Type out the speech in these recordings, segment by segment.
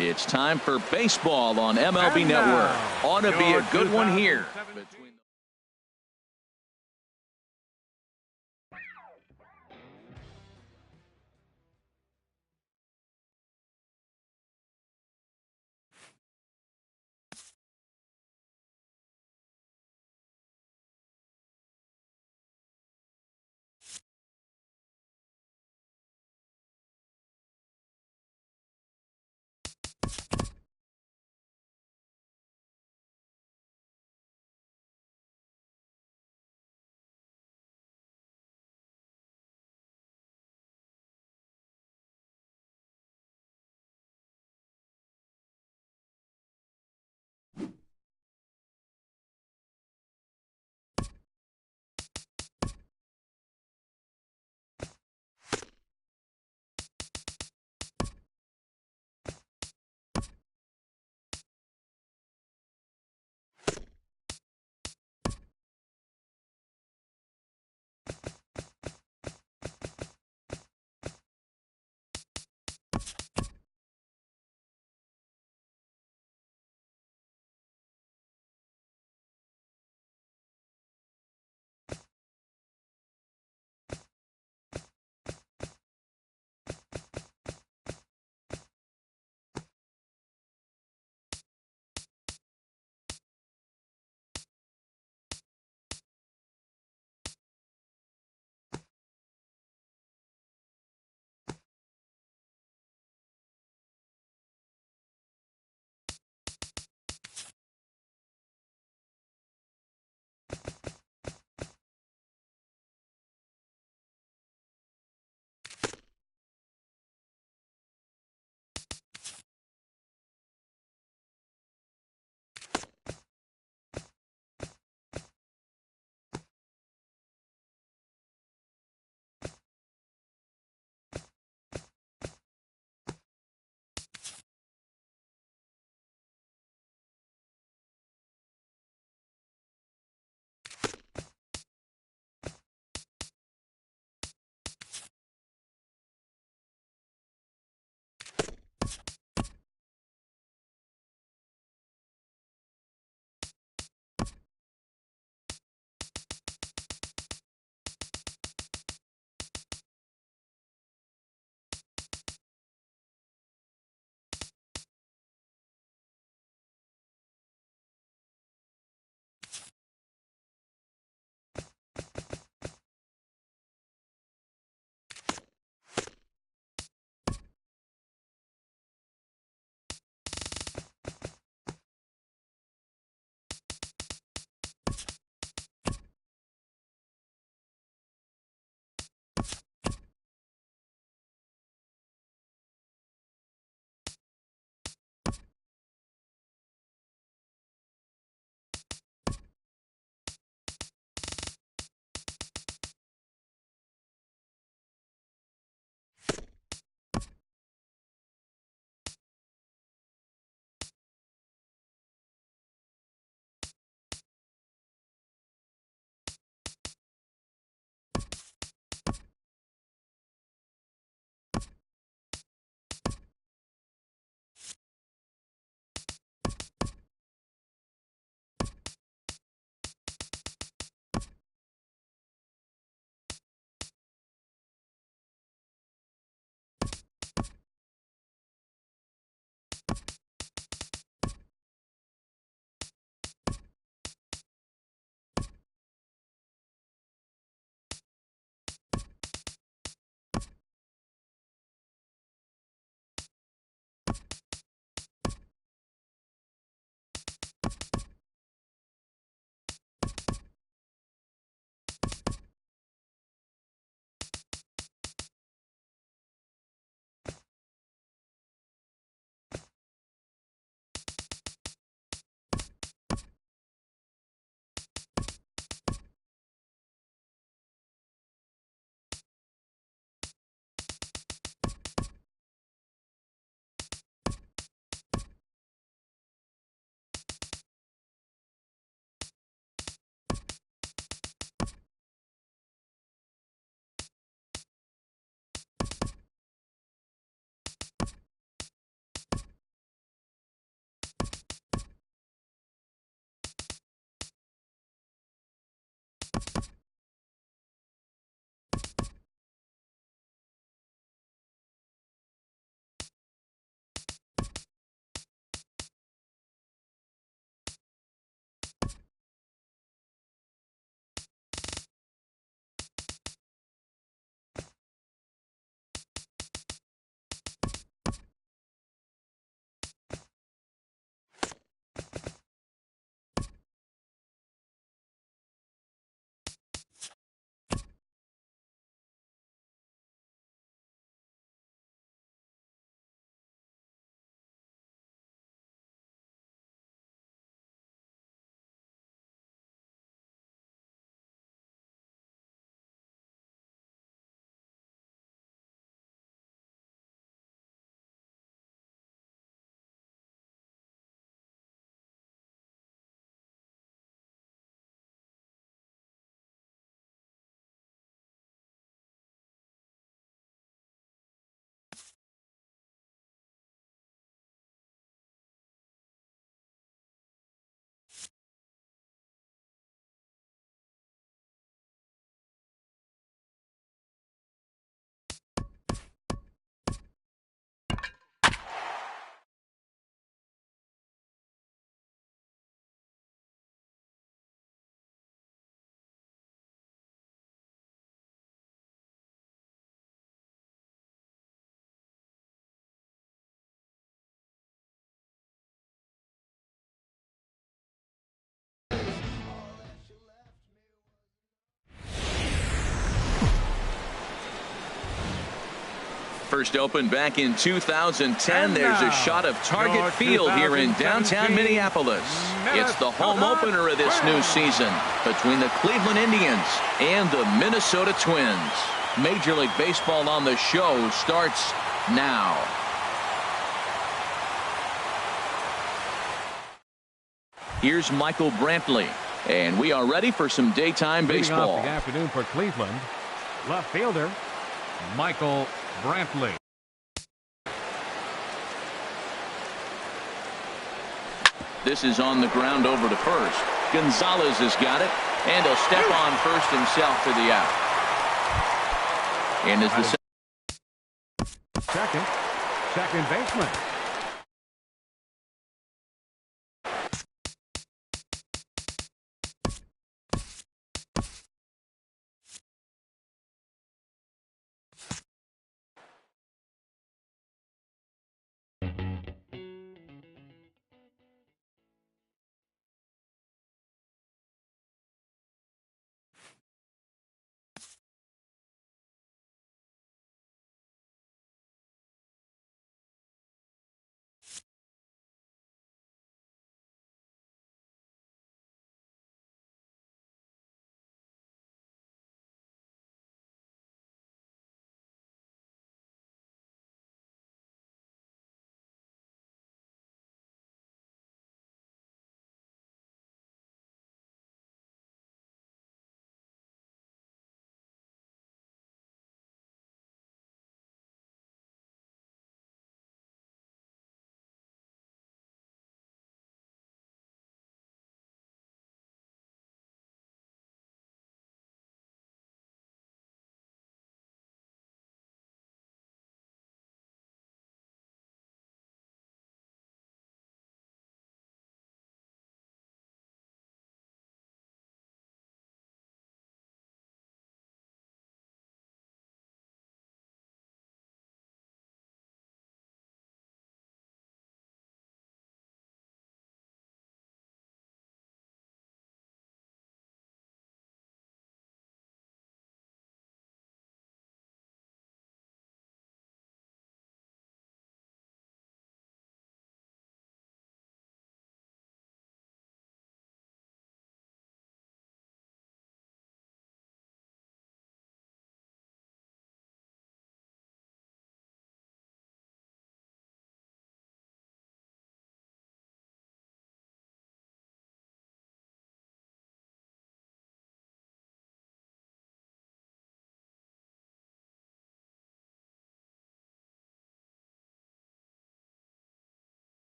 It's time for baseball on MLB Network. Ought to be a good one here. First opened back in 2010. There's a shot of Target Field here in downtown Minneapolis. It's the home opener of this new season between the Cleveland Indians and the Minnesota Twins. Major League Baseball on the show starts now. Here's Michael Brantley, and we are ready for some daytime baseball. Leading off the afternoon for Cleveland, left fielder Michael Brantley. This is on the ground over to first. Gonzalez has got it, and he'll step on first himself for the out. And is the second baseman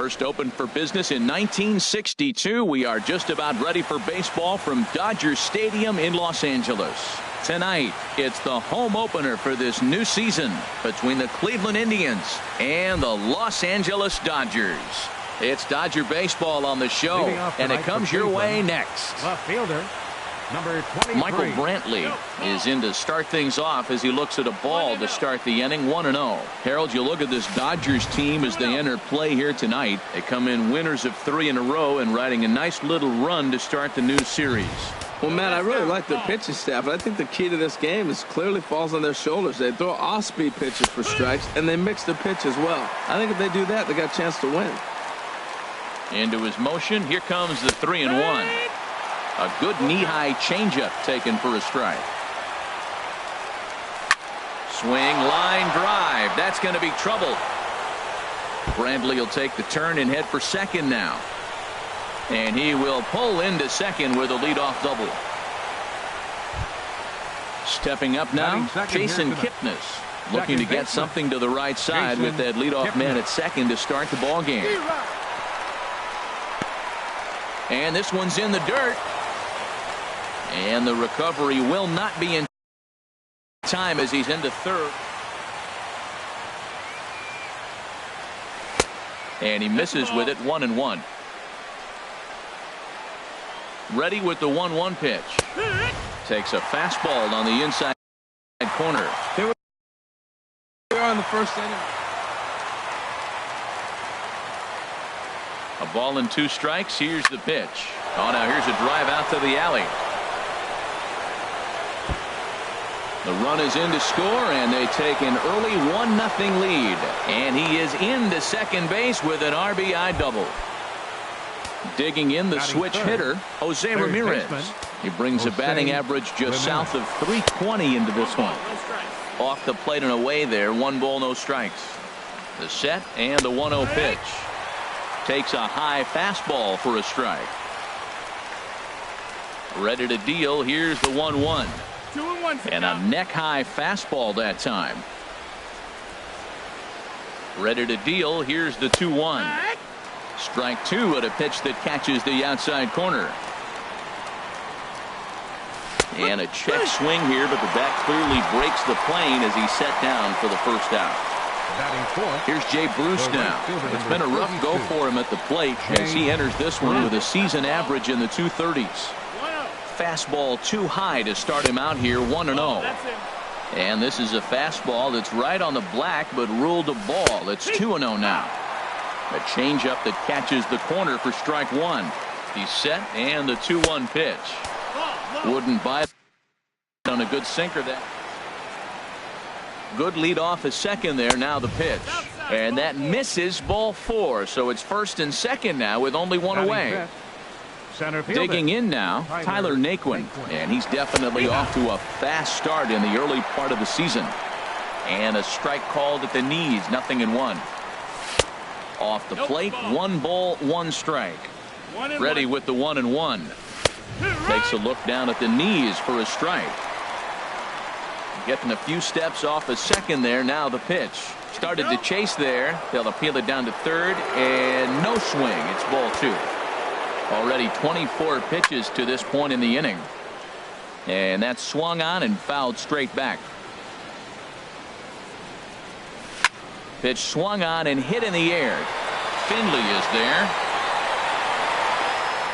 First opened for business in 1962. We are just about ready for baseball from Dodger Stadium in Los Angeles. Tonight, it's the home opener for this new season between the Cleveland Indians and the Los Angeles Dodgers. It's Dodger baseball on the show, and it comes your way next. Left fielder, number 23. Michael Brantley is in to start things off as he looks at a ball to start the inning, 1-0. Harold, you look at this Dodgers team as they enter play here tonight. They come in winners of 3 in a row and riding a nice little run to start the new series. Well, Matt, I really like their pitching staff. I think the key to this game is clearly falls on their shoulders. They throw off-speed pitches for strikes, and they mix the pitch as well. I think if they do that, they got a chance to win. Into his motion. Here comes the 3-1. A good knee-high changeup taken for a strike. Swing, line drive. That's going to be trouble. Brantley will take the turn and head for second now. And he will pull into second with a leadoff double. Stepping up now, Jason Kipnis, looking to get something to the right side with that leadoff man at second to start the ball game. And this one's in the dirt. And the recovery will not be in time as he's into third. And he misses with it, 1-1. Ready with the 1-1 pitch. Takes a fastball on the inside corner. They are in the first inning. A ball and 2 strikes. Here's the pitch. Oh, now here's a drive out to the alley. The run is in to score, and they take an early 1-0 lead. And he is into second base with an RBI double. Digging in the switch hitter, Jose Ramirez. He brings a batting average just south of 320 into this one. Off the plate and away there, 1 ball, no strikes. The set and the 1-0 pitch. Takes a high fastball for a strike. Ready to deal. Here's the 1-1. And a neck-high fastball that time. Ready to deal. Here's the 2-1. Strike 2 at a pitch that catches the outside corner. And a check swing here, but the bat clearly breaks the plane as he's set down for the first out. Here's Jay Bruce now. It's been a rough go for him at the plate as he enters this one with a season average in the 230s. Fastball too high to start him out here, 1-0. And this is a fastball that's right on the black but ruled a ball. It's 2-0 now. A changeup that catches the corner for strike 1. He's set and the 2-1 pitch. Wouldn't bite on a good sinker there. Good lead off at second there. Now the pitch. And that misses, ball 4. So it's first and second now with only 1 away. Digging in now, Tyler Naquin. And he's definitely off to a fast start in the early part of the season. And a strike called at the knees, 0-1. Off the plate, 1 ball, 1 strike. Ready with the 1-1. Takes a look down at the knees for a strike. Getting a few steps off a second there. Now the pitch. Started to chase there. They'll appeal it down to third, and no swing. It's ball 2. Already 24 pitches to this point in the inning. And that's swung on and fouled straight back. Pitch swung on and hit in the air. Finley is there.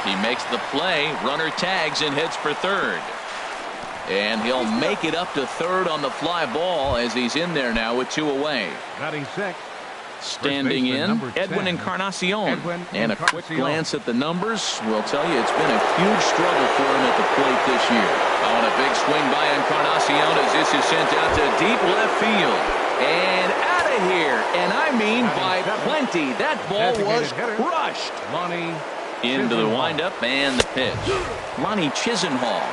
He makes the play. Runner tags and hits for third. And he'll make it up to third on the fly ball as he's in there now with 2 away. Batting 6. Standing in, Edwin Encarnacion. And a quick glance at the numbers will tell you it's been a huge struggle for him at the plate this year. On a big swing by Encarnacion as this is sent out to deep left field. And out of here. And I mean by plenty. That ball was crushed. Into the windup and the pitch. Lonnie Chisenhall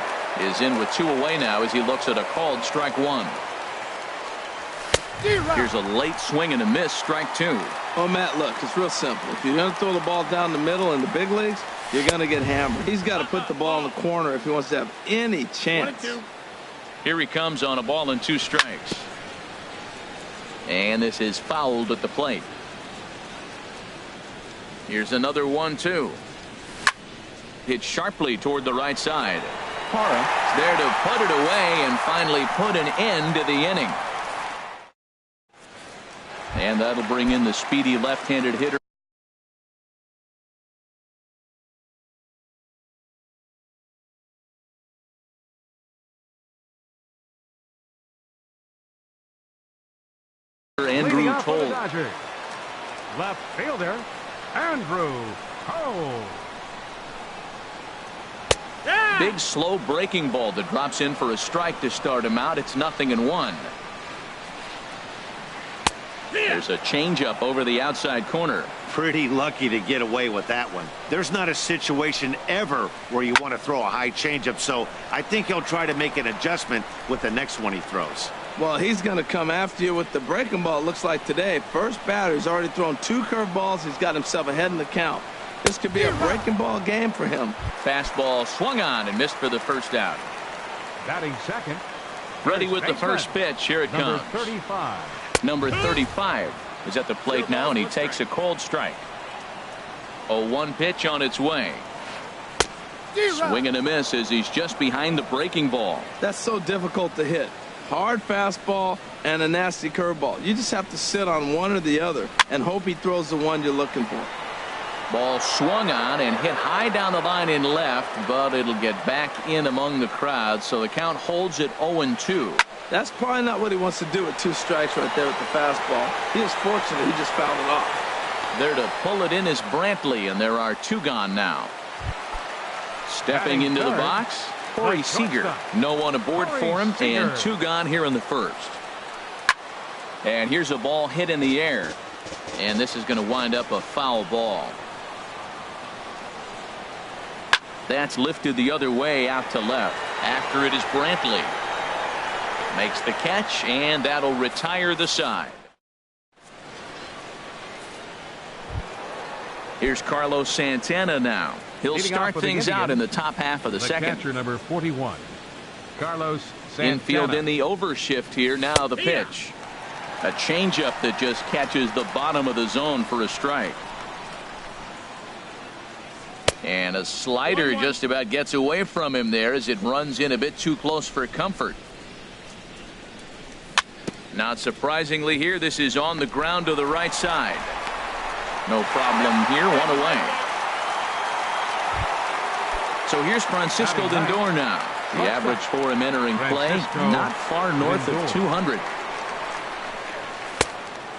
is in with 2 away now as he looks at a called strike 1. Here's a late swing and a miss, strike 2. Oh, Matt, look, it's real simple. If you're going to throw the ball down the middle in the big leagues, you're going to get hammered. He's got to put the ball in the corner if he wants to have any chance. Here he comes on a ball and 2 strikes. And this is fouled at the plate. Here's another 1-2. Hit sharply toward the right side. Parra there to put it away and finally put an end to the inning. And that'll bring in the speedy left-handed hitter. Andrew Toll. Left fielder, Andrew Toll. Yeah! Big slow breaking ball that drops in for a strike to start him out. It's 0-1. There's a changeup over the outside corner. Pretty lucky to get away with that one. There's not a situation ever where you want to throw a high changeup, so I think he'll try to make an adjustment with the next one he throws. Well, he's going to come after you with the breaking ball, it looks like today. First batter, he's already thrown 2 curveballs. He's got himself ahead in the count. This could be a breaking ball game for him. Fastball swung on and missed for the first out. Batting second. Ready with the first pitch. Here it comes. Number 35. Number 35 is at the plate now, and he takes a cold strike. 0-1 pitch on its way. Swing and a miss as he's just behind the breaking ball. That's so difficult to hit. Hard fastball and a nasty curveball. You just have to sit on one or the other and hope he throws the one you're looking for. Ball swung on and hit high down the line in left, but it'll get back in among the crowd, so the count holds at 0-2. That's probably not what he wants to do with 2 strikes right there with the fastball. He is fortunate he just fouled it off. There to pull it in is Brantley, and there are 2 gone now. Stepping into the box, Corey Seager. No one aboard for him, and 2 gone here in the first. And here's a ball hit in the air, and this is going to wind up a foul ball. That's lifted the other way out to left. After it is Brantley. Makes the catch, and that'll retire the side. Here's Carlos Santana now. He'll start things out in the top half of the second. Catcher number 41, Carlos Santana. Infield in the overshift here. Now the pitch. A changeup that just catches the bottom of the zone for a strike. And a slider just about gets away from him there as it runs in a bit too close for comfort. Not surprisingly here, this is on the ground to the right side. No problem here, 1 away. So here's Francisco Lindor now. The average for him entering play, not far north of 200.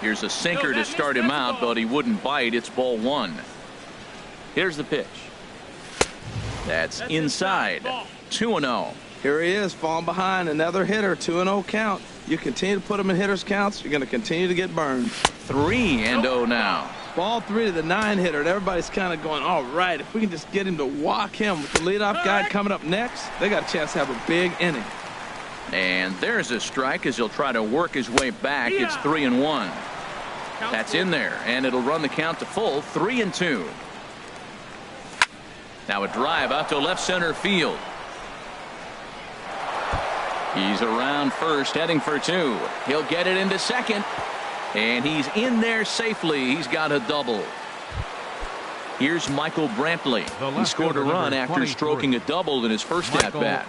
Here's a sinker to start him out, but he wouldn't bite. It's ball 1. Here's the pitch. That's inside. 2-0. Here he is, falling behind. Another hitter, 2-0 count. You continue to put him in hitters' counts, you're going to continue to get burned. 3-0 now. Ball 3 to the 9 hitter, and everybody's kind of going, all right, if we can just get him to walk him with the leadoff guy coming up next, they got a chance to have a big inning. And there's a strike as he'll try to work his way back. It's 3-1. That's in there, and it'll run the count to full, 3-2. Now a drive out to left center field. He's around first, heading for 2. He'll get it into second. And he's in there safely. He's got a double. Here's Michael Brantley. He scored a run after stroking a double in his first at-bat.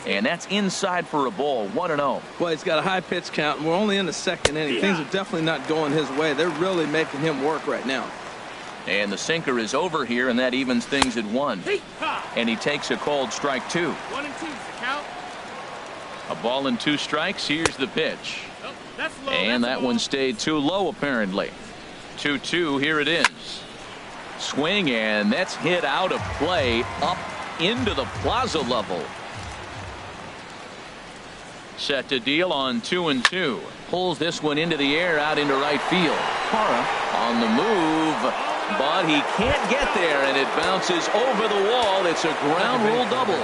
And that's inside for a ball, 1-0. Well, he's got a high pitch count, and we're only in the second inning. Things are definitely not going his way. They're really making him work right now. And the sinker is over here, and that evens things at 1. And he takes a called strike 2. 1 and 2 is the count. A ball and 2 strikes. Here's the pitch. That's low. And that one stayed too low, apparently. 2-2. Here it is. Swing, and that's hit out of play up into the plaza level. Set to deal on 2-2. Pulls this one into the air out into right field. Parra on the move, but he can't get there, and it bounces over the wall. It's a ground rule double.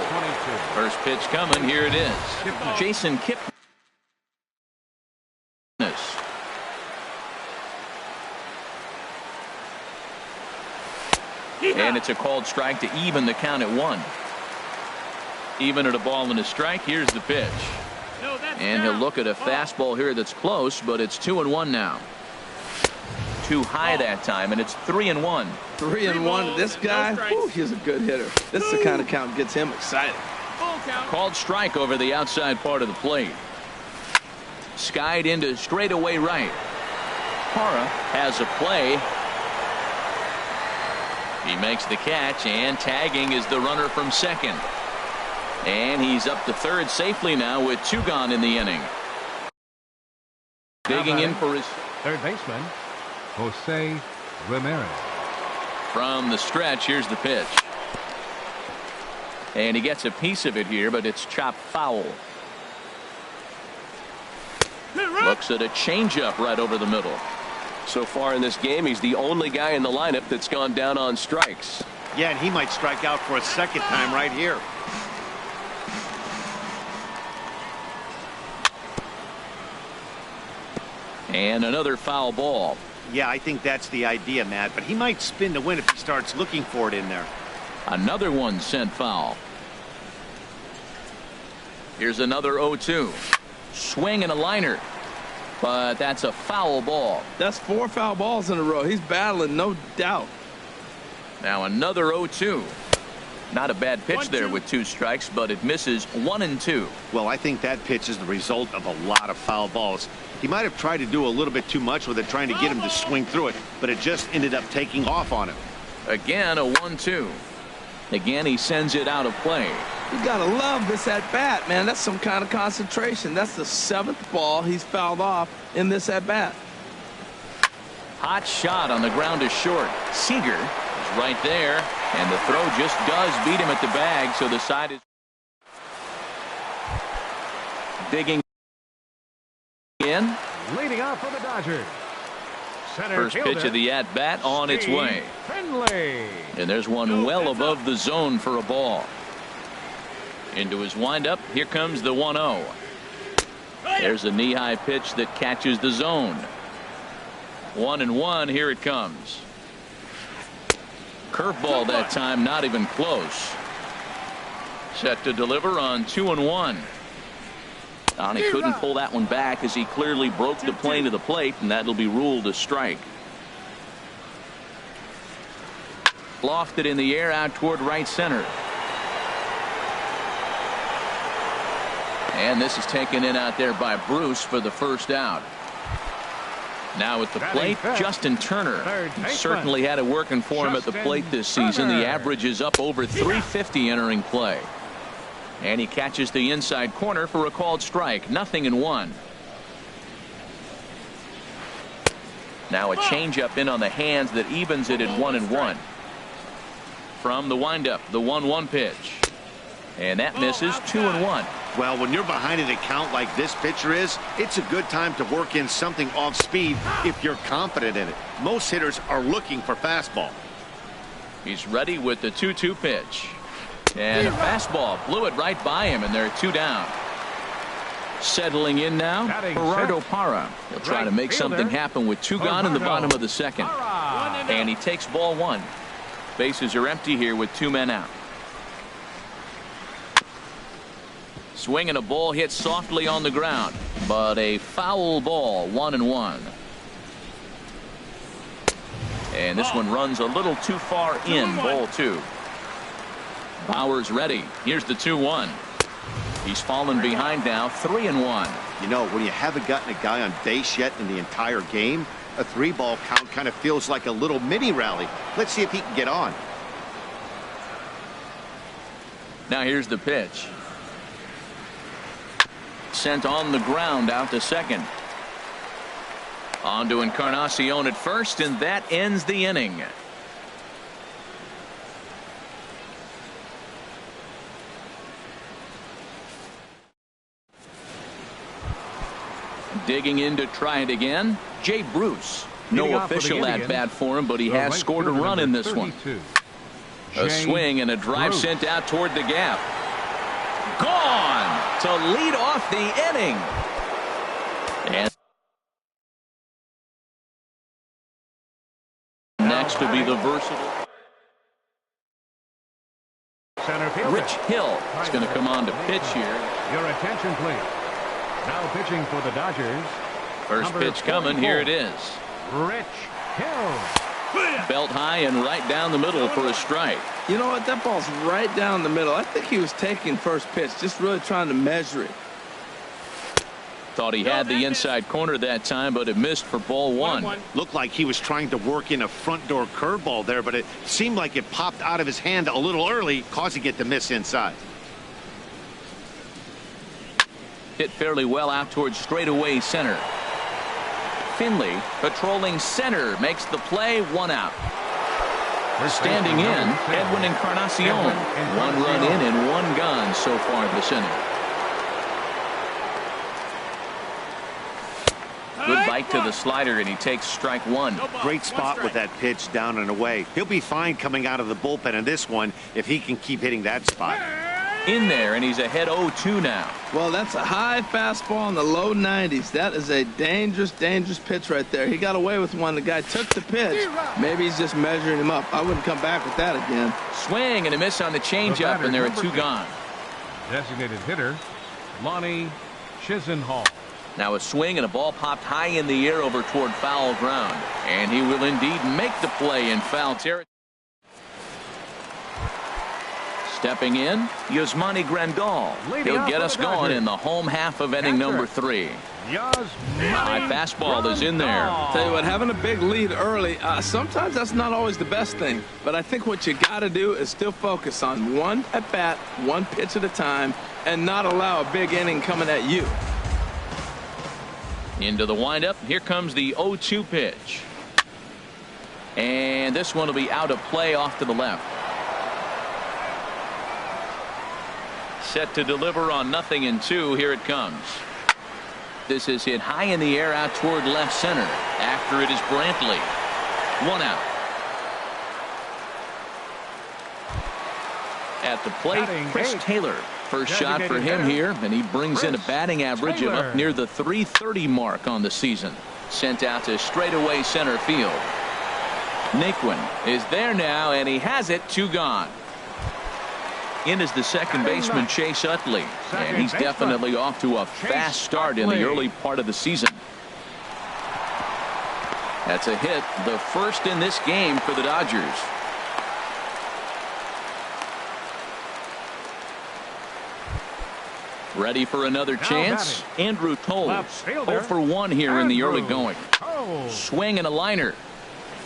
First pitch coming. Here it is. Jason Kipnis. And it's a called strike to even the count at 1. Even at a ball and a strike. Here's the pitch. And he'll look at a fastball here that's close, but it's 2-1 now. too high that time, and it's 3-1. 3-1. This guy, whew, he's a good hitter. This is the kind of count that gets him excited. Full count. Called strike over the outside part of the plate. Skied into straightaway right. Parra has a play. He makes the catch, and tagging is the runner from second. And he's up to third safely now with 2 gone in the inning. Digging in for his third baseman, Jose Ramirez. From the stretch, here's the pitch. And he gets a piece of it here, but it's chopped foul. Looks at a changeup right over the middle. So far in this game, he's the only guy in the lineup that's gone down on strikes. Yeah, and he might strike out for a second time right here. And another foul ball. Yeah, I think that's the idea, Matt, but he might spin to win if he starts looking for it in there. Another one sent foul. Here's another 0-2. Swing and a liner. But that's a foul ball. That's 4 foul balls in a row. He's battling, no doubt. Now another 0-2. Not a bad pitch there with 2 strikes, but it misses 1-2. Well, I think that pitch is the result of a lot of foul balls. He might have tried to do a little bit too much with it, trying to get him to swing through it, but it just ended up taking off on him. Again, a 1-2. Again, he sends it out of play. You gotta love this at bat, man. That's some kind of concentration. That's the 7th ball he's fouled off in this at bat. Hot shot on the ground to short. Seager is right there, and the throw just does beat him at the bag, so the side is digging in. Leading off for the Dodgers. First pitch of the at bat on its way. Finley. And there's one well above the zone for a ball. Into his windup. Here comes the 1-0. There's a knee-high pitch that catches the zone. 1-1. Here it comes. Curveball that time, not even close. Set to deliver on 2-1. And he couldn't pull that one back as he clearly broke the plane of the plate, and that'll be ruled a strike. Lofted in the air out toward right center. And this is taken in out there by Bruce for the first out. Now at the plate, Justin Turner. He certainly had it working for him at the plate this season. The average is up over 350 entering play. And he catches the inside corner for a called strike. 0-1. Now a changeup in on the hands that evens it at 1-1. From the windup, the 1-1 pitch. And that misses 2-1. Well, when you're behind an account like this pitcher is, it's a good time to work in something off speed if you're confident in it. Most hitters are looking for fastball. He's ready with the 2-2 pitch. And a fastball blew it right by him, and they're 2 down. Settling in now, Gerardo Parra. He'll try to make something happen with 2 gone in the bottom of the second. And he takes ball 1. Bases are empty here with 2 men out. Swing and a ball hit softly on the ground, but a foul ball. 1-1. And this one runs a little too far in. Ball 2. Bauer's ready. Here's the 2-1. He's fallen behind now. 3-1. You know, when you haven't gotten a guy on base yet in the entire game, a 3-ball count kind of feels like a little mini rally. Let's see if he can get on. Now here's the pitch. Sent on the ground out to second. On to Encarnacion at first, and that ends the inning. Digging in to try it again, Jay Bruce. No official at bat for him, but he has scored a run in this one. A swing and a drive sent out toward the gap. Gone to lead off the inning. And next will be the versatile Rich Hill. Is going to come on to pitch here. Your attention, please. Now pitching for the Dodgers. First pitch coming. Here it is. Rich Hill. Belt high and right down the middle for a strike. You know what? That ball's right down the middle. I think he was taking first pitch, just really trying to measure it. Thought he had the inside corner that time, but it missed for ball one. Looked like he was trying to work in a front door curveball there, but it seemed like it popped out of his hand a little early, causing it to miss inside. Hit fairly well out towards straightaway center. Finley patrolling center makes the play, 1 out. Standing in, Edwin Encarnacion. 1 run in and 1 gone so far this inning. Good bite to the slider, and he takes strike 1. Great spot with that pitch down and away. He'll be fine coming out of the bullpen in this one if he can keep hitting that spot. In there, and he's ahead 0-2 now. Well, that's a high fastball in the low 90s. That is a dangerous, dangerous pitch right there. He got away with one. The guy took the pitch. Maybe he's just measuring him up. I wouldn't come back with that again. Swing and a miss on the changeup, and there are 2 gone. Designated hitter, Lonnie Chisenhall. Now a swing and a ball popped high in the air over toward foul ground. And he will indeed make the play in foul territory. Stepping in, Yasmani Grandal. He'll get us going in the home half of inning number 3. High fastball is in there. Tell you what, having a big lead early, sometimes that's not always the best thing. But I think what you got to do is still focus on one at bat, one pitch at a time, and not allow a big inning coming at you. Into the windup. Here comes the 0-2 pitch. And this one will be out of play off to the left. Set to deliver on 0-2. Here it comes. This is hit high in the air out toward left center. After it is Brantley. 1 out. At the plate, Chris Taylor. First shot for him here, and he brings in a batting average of up near the .330 mark on the season. Sent out to straightaway center field. Naquin is there now, and he has it. 2 gone. In is the second baseman, Chase Utley, and he's definitely off to a fast start in the early part of the season. That's a hit, the first in this game for the Dodgers. Ready for another chance? Andrew Toles, 0 for 1 here in the early going. Swing and a liner.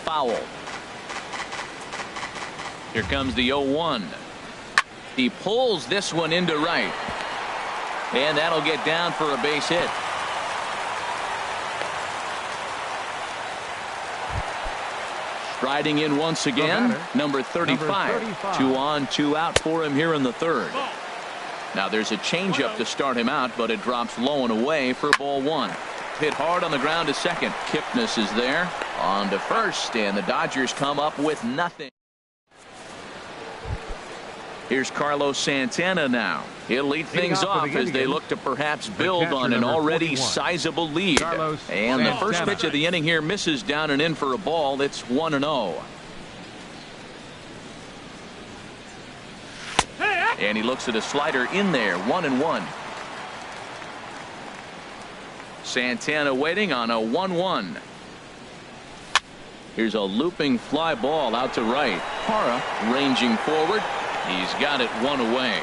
Foul. Here comes the 0-1. He pulls this one into right. And that'll get down for a base hit. Striding in once again, number 35. 2 on, 2 out for him here in the 3rd. Now there's a changeup to start him out, but it drops low and away for ball 1. Hit hard on the ground to second. Kipnis is there. On to first, and the Dodgers come up with nothing. Here's Carlos Santana now. He'll lead things off as they look to perhaps build on an already sizable lead. And the first pitch of the inning here misses down and in for a ball. It's 1-0. And he looks at a slider in there. 1-1. Santana waiting on a 1-1. Here's a looping fly ball out to right. Hara ranging forward. He's got it 1 away.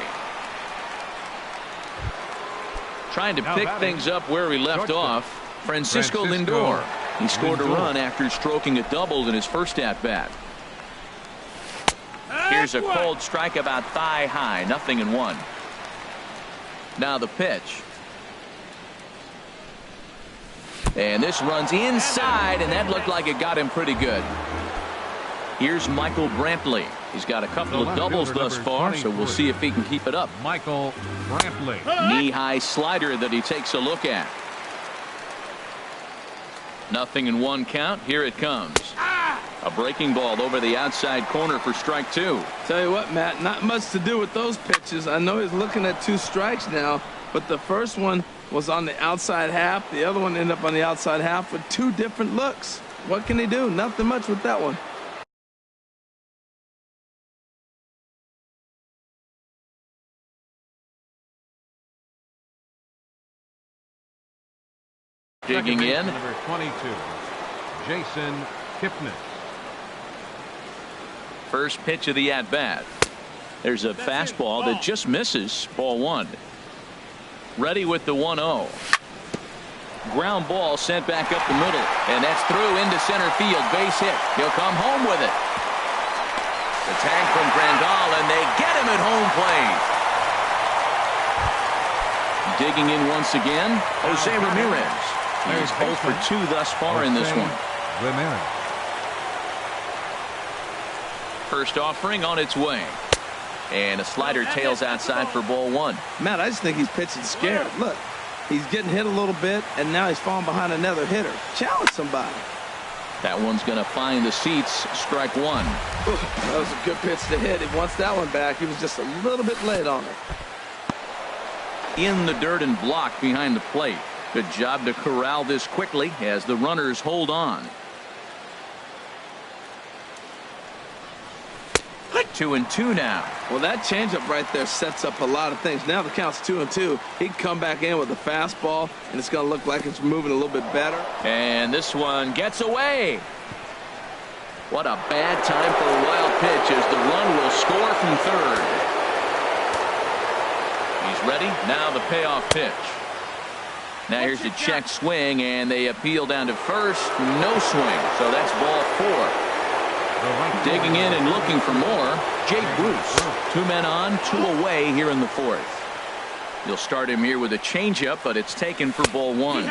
Trying to pick things up where he left off. Francisco Lindor. He scored a run after stroking a double in his first at bat. Here's a cold strike about thigh high. 0-1. Now the pitch. And this runs inside, and that looked like it got him pretty good. Here's Michael Brantley. He's got a couple of doubles thus far, so we'll see if he can keep it up. Michael Brantley. Knee-high slider that he takes a look at. 0-1 count. Here it comes. A breaking ball over the outside corner for strike 2. Tell you what, Matt, not much to do with those pitches. I know he's looking at 2 strikes now, but the first one was on the outside half. The other one ended up on the outside half with 2 different looks. What can he do? Nothing much with that one. Digging in. Number 22, Jason Kipnis. First pitch of the at-bat. There's a fastball that just misses. Ball one. Ready with the 1-0. Ground ball sent back up the middle, and that's through into center field. Base hit. He'll come home with it. The tag from Grandal, and they get him at home plate. Digging in once again, Jose Ramirez. He's 0 for 2 thus far in this one. Ramirez. First offering on its way. And a slider tails outside for ball one. Matt, I just think he's pitching scared. Look, he's getting hit a little bit, and now he's falling behind another hitter. Challenge somebody. That one's going to find the seats. Strike one. Ooh, that was a good pitch to hit. He wants that one back. He was just a little bit late on it. In the dirt and blocked behind the plate. Good job to corral this quickly as the runners hold on. 2-2 now. Well, that changeup right there sets up a lot of things. Now the count's 2-2. He can come back in with a fastball, and it's going to look like it's moving a little bit better. And this one gets away. What a bad time for a wild pitch as the run will score from third. He's ready. Now the payoff pitch. Now here's the check swing, and they appeal down to first. No swing. So that's ball four. Digging in and looking for more, Jake Bruce. 2 men on, 2 away here in the fourth. You'll start him here with a changeup, but it's taken for ball one.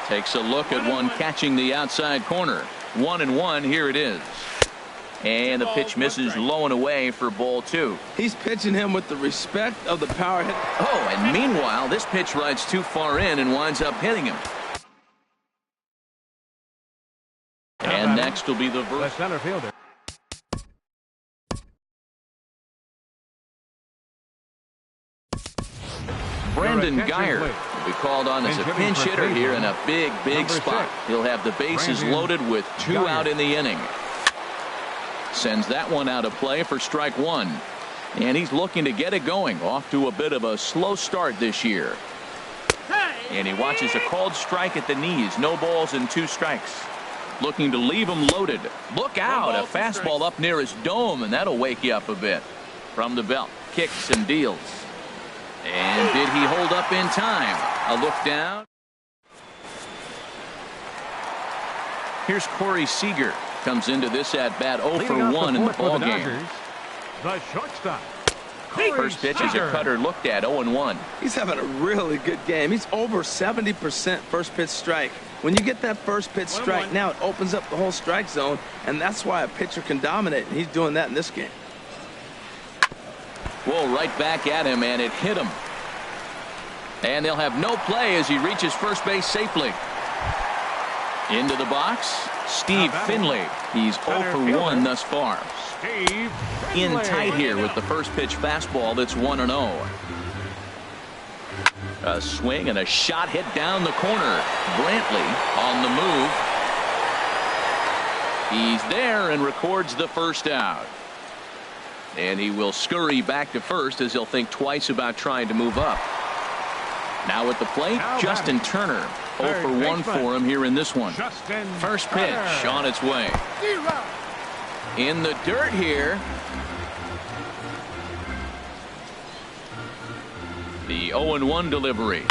Takes a look at one catching the outside corner. 1-1, here it is. And the pitch misses low and away for ball two. He's pitching him with the respect of the power hit. Oh, and meanwhile, this pitch rides too far in and winds up hitting him. And next will be the center fielder. Brandon Geyer will be called on as a pinch hitter here in a big spot. He'll have the bases loaded with 2 out in the inning. Sends that one out of play for strike one. And he's looking to get it going. Off to a bit of a slow start this year. And he watches a called strike at the knees. No balls and 2 strikes. Looking to leave him loaded. Look out, a fastball up near his dome, and that'll wake you up a bit. From the belt, kicks and deals. And did he hold up in time? A look down. Here's Corey Seager. Comes into this at bat 0 for 1 in the ball game. The shortstop. First pitch is a cutter looked at 0-1. He's having a really good game. He's over 70% first pitch strike. When you get that first pitch strike, now it opens up the whole strike zone, and that's why a pitcher can dominate, and he's doing that in this game. Whoa, right back at him, and it hit him. And they'll have no play as he reaches first base safely. Into the box, Steve Finley. He's 0 for 1 thus far. In tight here with the first pitch fastball that's 1-0. A swing and a shot hit down the corner. Brantley on the move. He's there and records the first out. And he will scurry back to first as he'll think twice about trying to move up. Now at the plate, Justin Turner. 0 for 1 for him here in this one. First pitch on its way. In the dirt here. The 0-1 delivery.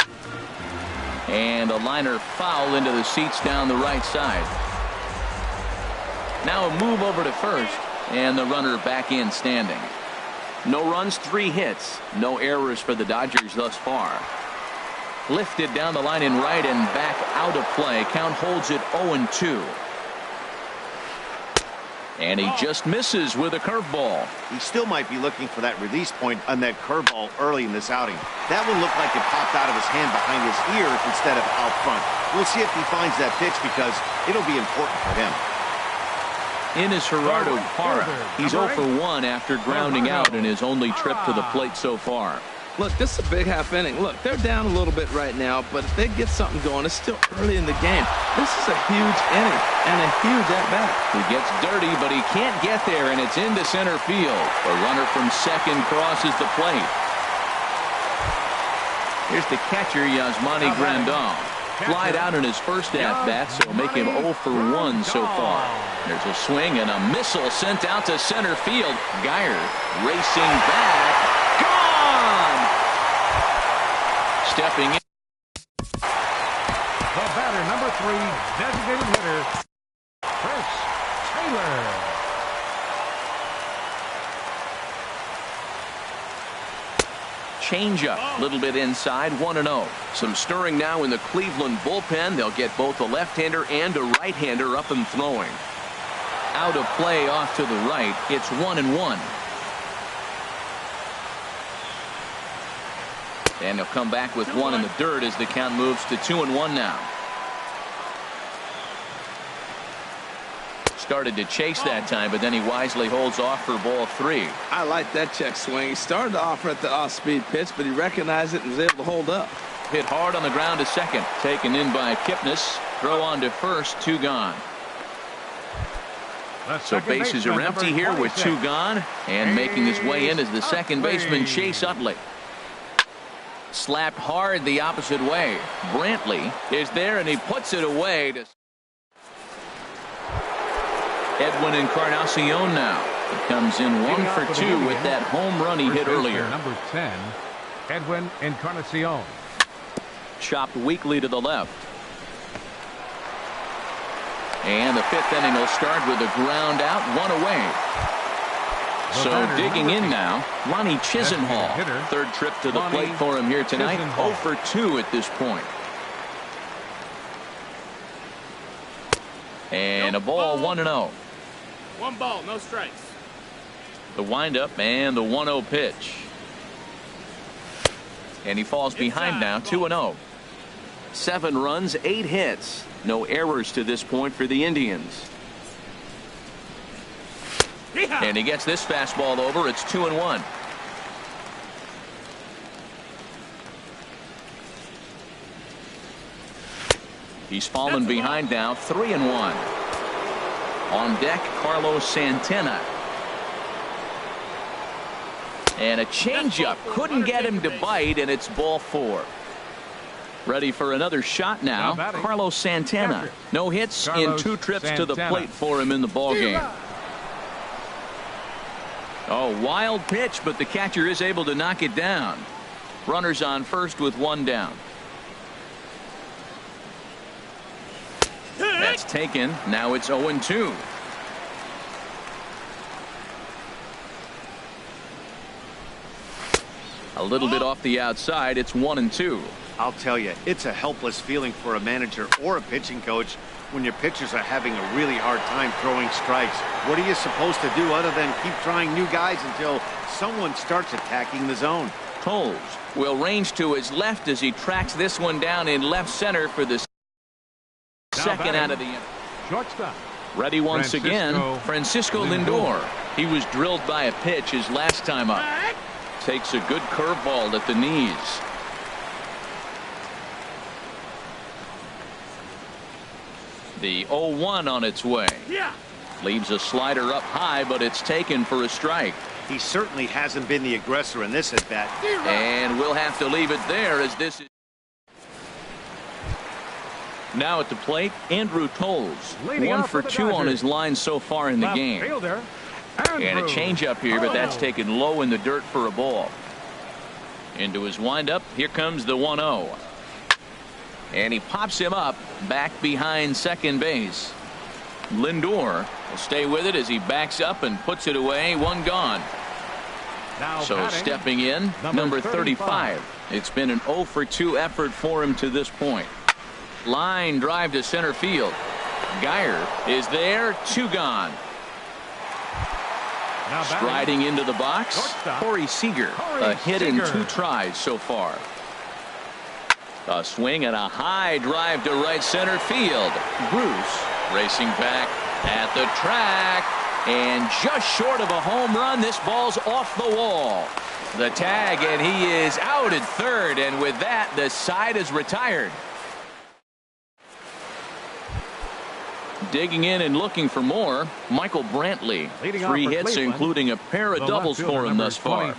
And a liner foul into the seats down the right side. Now a move over to first. And the runner back in standing. No runs, 3 hits. No errors for the Dodgers thus far. Lifted down the line in right and back out of play. Count holds it 0-2. And he just misses with a curveball. He still might be looking for that release point on that curveball early in this outing. That one looked like it popped out of his hand behind his ear instead of out front. We'll see if he finds that pitch because it'll be important for him. In is Gerardo Parra. He's 0 for 1 after grounding out in his only trip to the plate so far. Look, this is a big half inning. Look, they're down a little bit right now, but if they get something going, it's still early in the game. This is a huge inning and a huge at-bat. He gets dirty, but he can't get there, and it's into center field. The runner from second crosses the plate. Here's the catcher, Yasmani Grandal. flied out in his first at-bat, so make him 0 for 1 so far. There's a swing and a missile sent out to center field. Geyer racing back. Gone! Stepping in. The batter, number 3, designated hitter, Chris Taylor. Changeup, a little bit inside, 1-0. Some stirring now in the Cleveland bullpen. They'll get both a left-hander and a right-hander up and throwing. Out of play off to the right. It's 1-1. And he'll come back with one in the dirt as the count moves to 2-1 now. Started to chase that time, but then he wisely holds off for ball 3. I like that check swing. He started to offer at the off-speed pitch, but he recognized it and was able to hold up. Hit hard on the ground to second. Taken in by Kipnis. Throw on to first. 2 gone. So bases are empty here with 2 gone. And making his way in is the second baseman, Chase Utley. Slapped hard the opposite way. Brantley is there, and he puts it away. Edwin Encarnacion now. He comes in 1 for 2 with that home run he hit earlier. Number 10, Edwin Encarnacion. Chopped weakly to the left. And the 5th inning will start with a ground out, 1 away. So digging in now, Lonnie Chisenhall. 3rd trip to the plate for him here tonight. 0 for 2 at this point. And a ball, 1-0. 1 ball, no strikes. The windup and the 1-0 pitch. And he falls behind now, 2-0. 7 runs, 8 hits. No errors to this point for the Indians. And he gets this fastball over. It's 2-1. He's fallen behind now, 3-1. On deck, Carlos Santana. And a changeup. Couldn't get him to bite, and it's ball 4. Ready for another shot now, Carlos Santana. No hits in 2 trips to the plate for him in the ballgame. Oh, wild pitch, but the catcher is able to knock it down. Runners on first with 1 down. That's taken. Now it's 0-2. A little bit off the outside. It's 1-2. I'll tell you, it's a helpless feeling for a manager or a pitching coach when your pitchers are having a really hard time throwing strikes. What are you supposed to do other than keep trying new guys until someone starts attacking the zone? Tolles will range to his left as he tracks this one down in left center for the second out of the inning. Shortstop. Ready once again, Francisco Lindor. He was drilled by a pitch his last time up. Takes a good curveball at the knees. The 0-1 on its way. Leaves a slider up high, but it's taken for a strike. He certainly hasn't been the aggressor in this at bat. And we'll have to leave it there as this is. Now at the plate, Andrew Tolles. 1 for 2 on his line so far in the game. And a changeup here, but that's taken low in the dirt for a ball. Into his windup. Here comes the 1-0. And he pops him up back behind second base. Lindor will stay with it as he backs up and puts it away. 1 gone. So stepping in, number 35. It's been an 0 for 2 effort for him to this point. Line drive to center field. Geyer is there. 2 gone. Striding into the box, Corey Seager. A hit in 2 tries so far. A swing and a high drive to right center field. Bruce racing back at the track, and just short of a home run. This ball's off the wall. The tag, and he is out at third, and with that, the side is retired. Digging in and looking for more, Michael Brantley. 3 hits, including a pair of doubles for him thus far.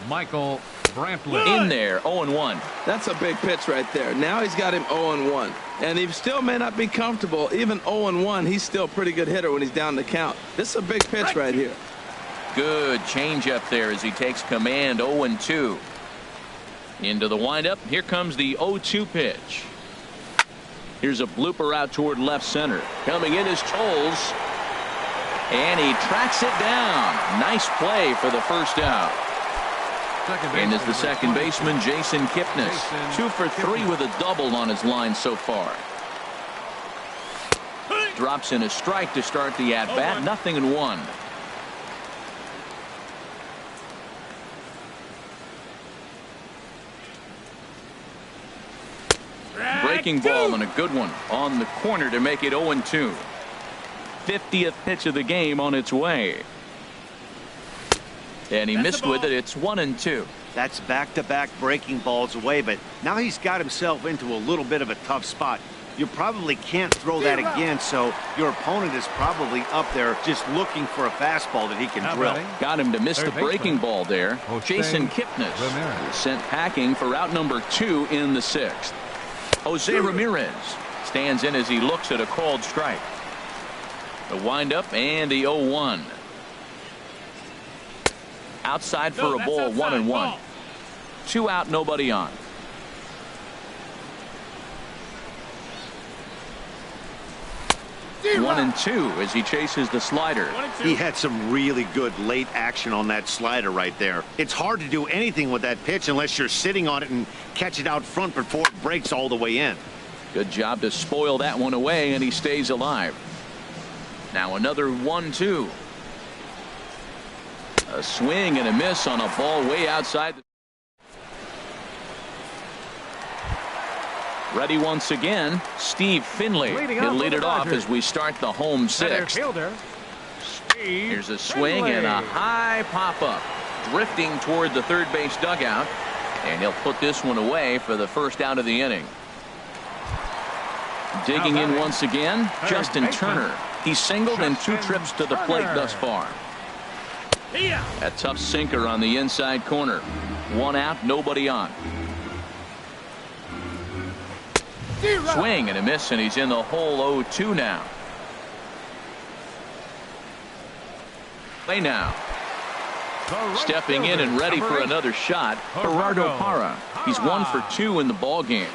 Michael In there, 0-1. That's a big pitch right there. Now he's got him 0-1. And he still may not be comfortable. Even 0-1, he's still a pretty good hitter when he's down the count. This is a big pitch right here. Good changeup there as he takes command. 0-2. Into the windup. Here comes the 0-2 pitch. Here's a blooper out toward left center. Coming in is Tolles. And he tracks it down. Nice play for the first out. And is the second baseman, Jason Kipnis. 2 for 3 with a double on his line so far. Drops in a strike to start the at-bat. 0-1. Breaking ball and a good one on the corner to make it 0-2. 50th pitch of the game on its way. And he missed with it. It's 1-2. That's back-to-back breaking balls away, but now he's got himself into a little bit of a tough spot. You probably can't throw that again, so your opponent is probably up there just looking for a fastball that he can drill. Got him to miss the breaking ball there. Jason Kipnis is sent packing for out number 2 in the 6th. Jose Ramirez stands in as he looks at a called strike. The windup and the 0-1. Outside for a ball. 1-1. 2 out, nobody on. One and 2 as he chases the slider. He had some really good late action on that slider right there. It's hard to do anything with that pitch unless you're sitting on it and catch it out front before it breaks all the way in. Good job to spoil that one away, and he stays alive. Now another 1-2. A swing and a miss on a ball way outside. Ready once again, Steve Finley. He'll lead it off as we start the home 6th. Here's a swing and a high pop-up. Drifting toward the third base dugout. And he'll put this one away for the first out of the inning. Digging in once again, Justin Turner. He's singled in 2 trips to the plate thus far. A tough sinker on the inside corner. 1 out, nobody on. Swing and a miss, and he's in the hole. 0-2 now. Play now. Stepping in and ready for another shot, Gerardo Parra. He's 1 for 2 in the ball game.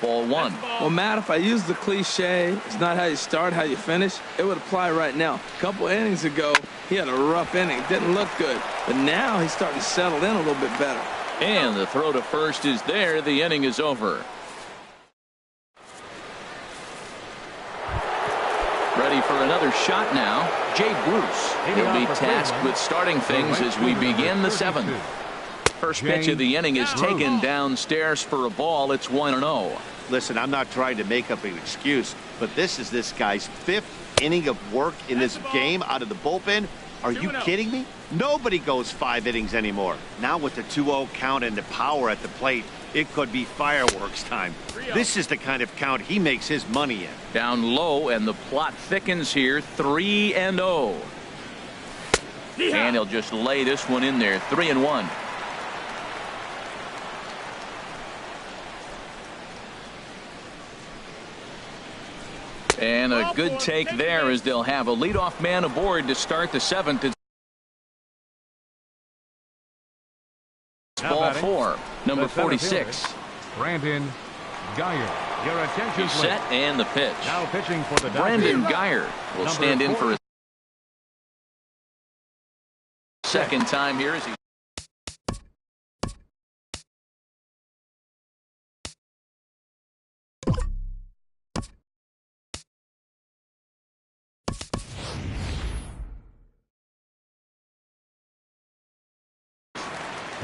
Ball 1. Well, Matt, if I use the cliche, it's not how you start, how you finish, it would apply right now. A couple innings ago, he had a rough inning. Didn't look good. But now he's starting to settle in a little bit better. And the throw to first is there. The inning is over. Ready for another shot now, Jay Bruce. He'll be tasked with starting things as we begin the 7th. First pitch of the inning is taken downstairs for a ball. It's 1-0. Listen, I'm not trying to make up an excuse, but this is this guy's 5th inning of work in this game out of the bullpen. Are you kidding me? Nobody goes 5 innings anymore. Now with the 2-0 count and the power at the plate, it could be fireworks time. This is the kind of count he makes his money in. Down low, and the plot thickens here. 3-0. And he'll just lay this one in there. 3-1. And a good take there as they'll have a leadoff man aboard to start the 7th. It's ball 4, number 46. Brandon Geyer. Your attention, He's set and the pitch. Now pitching for the Brandon Geyer will stand in for a second time here as he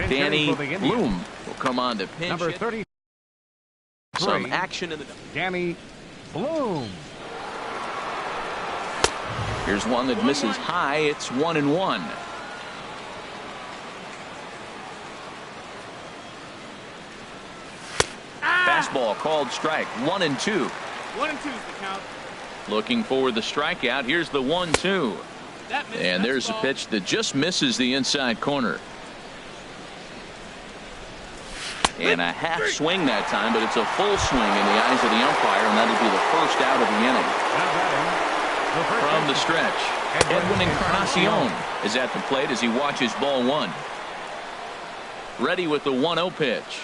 Danny Bloom will come on to pinch number it. 30. Some action in the Danny Bloom. Here's one that misses high. It's 1-1. Fastball called strike. 1-2. 1-2 is the count. Looking for the strikeout. Here's the 1-2. And there's a pitch that just misses the inside corner. And a half swing that time, but it's a full swing in the eyes of the umpire, and that'll be the first out of the inning. From the stretch, Edwin Encarnacion is at the plate as he watches ball one. Ready with the 1-0 pitch.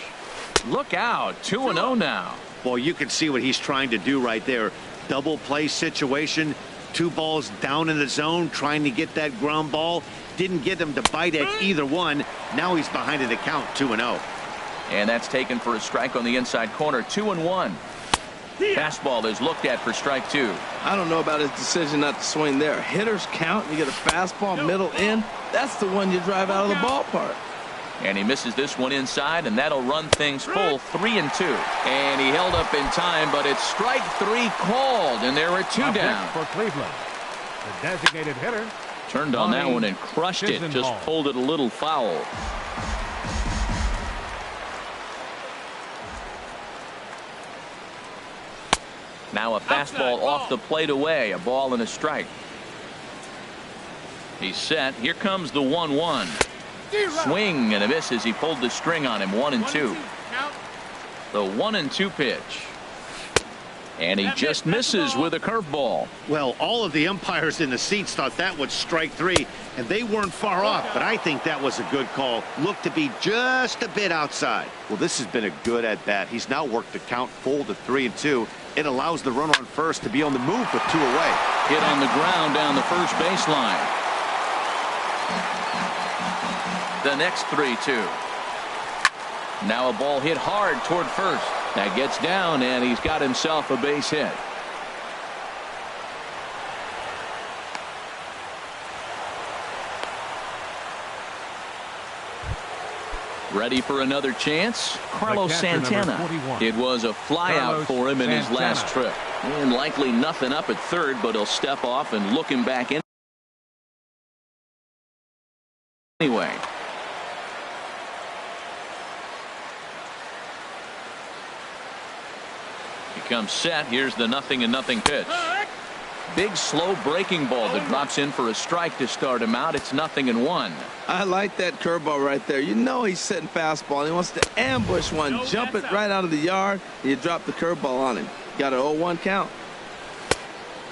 Look out, 2-0 now. Well, you can see what he's trying to do right there. Double play situation. 2 balls down in the zone, trying to get that ground ball. Didn't get him to bite at either one. Now he's behind in the count, 2-0. And that's taken for a strike on the inside corner, 2-1. Fastball is looked at for strike 2. I don't know about his decision not to swing there. Hitters count. You get a fastball middle in. That's the one you drive out of the ballpark. And he misses this one inside, and that'll run things full, 3-2. And he held up in time, but it's strike 3 called, and there are 2 down. For Cleveland, the designated hitter turned on that one and crushed it. Just pulled it a little foul. Now a fastball off the plate away. A ball and a strike. He's set. Here comes the 1-1. Swing and a miss as he pulled the string on him. 1-2. The 1-2 pitch. And he just misses with a curveball. Well, all of the umpires in the seats thought that was strike 3, and they weren't far off, but I think that was a good call. Looked to be just a bit outside. Well, this has been a good at-bat. He's now worked the count full to 3-2. It allows the runner on first to be on the move with 2 away. Hit on the ground down the first baseline. The next 3-2. Now a ball hit hard toward first. That gets down, and he's got himself a base hit. Ready for another chance? Carlos Santana. It was a flyout for him in his last trip. And likely nothing up at third, but he'll step off and look him back in. Anyway. He comes set. Here's the 0-0 pitch. Big slow breaking ball that drops in for a strike to start him out. It's 0-1. I like that curveball right there. You know he's setting fastball. He wants to ambush one, jump it right out of the yard, and you drop the curveball on him. Got an 0-1 count.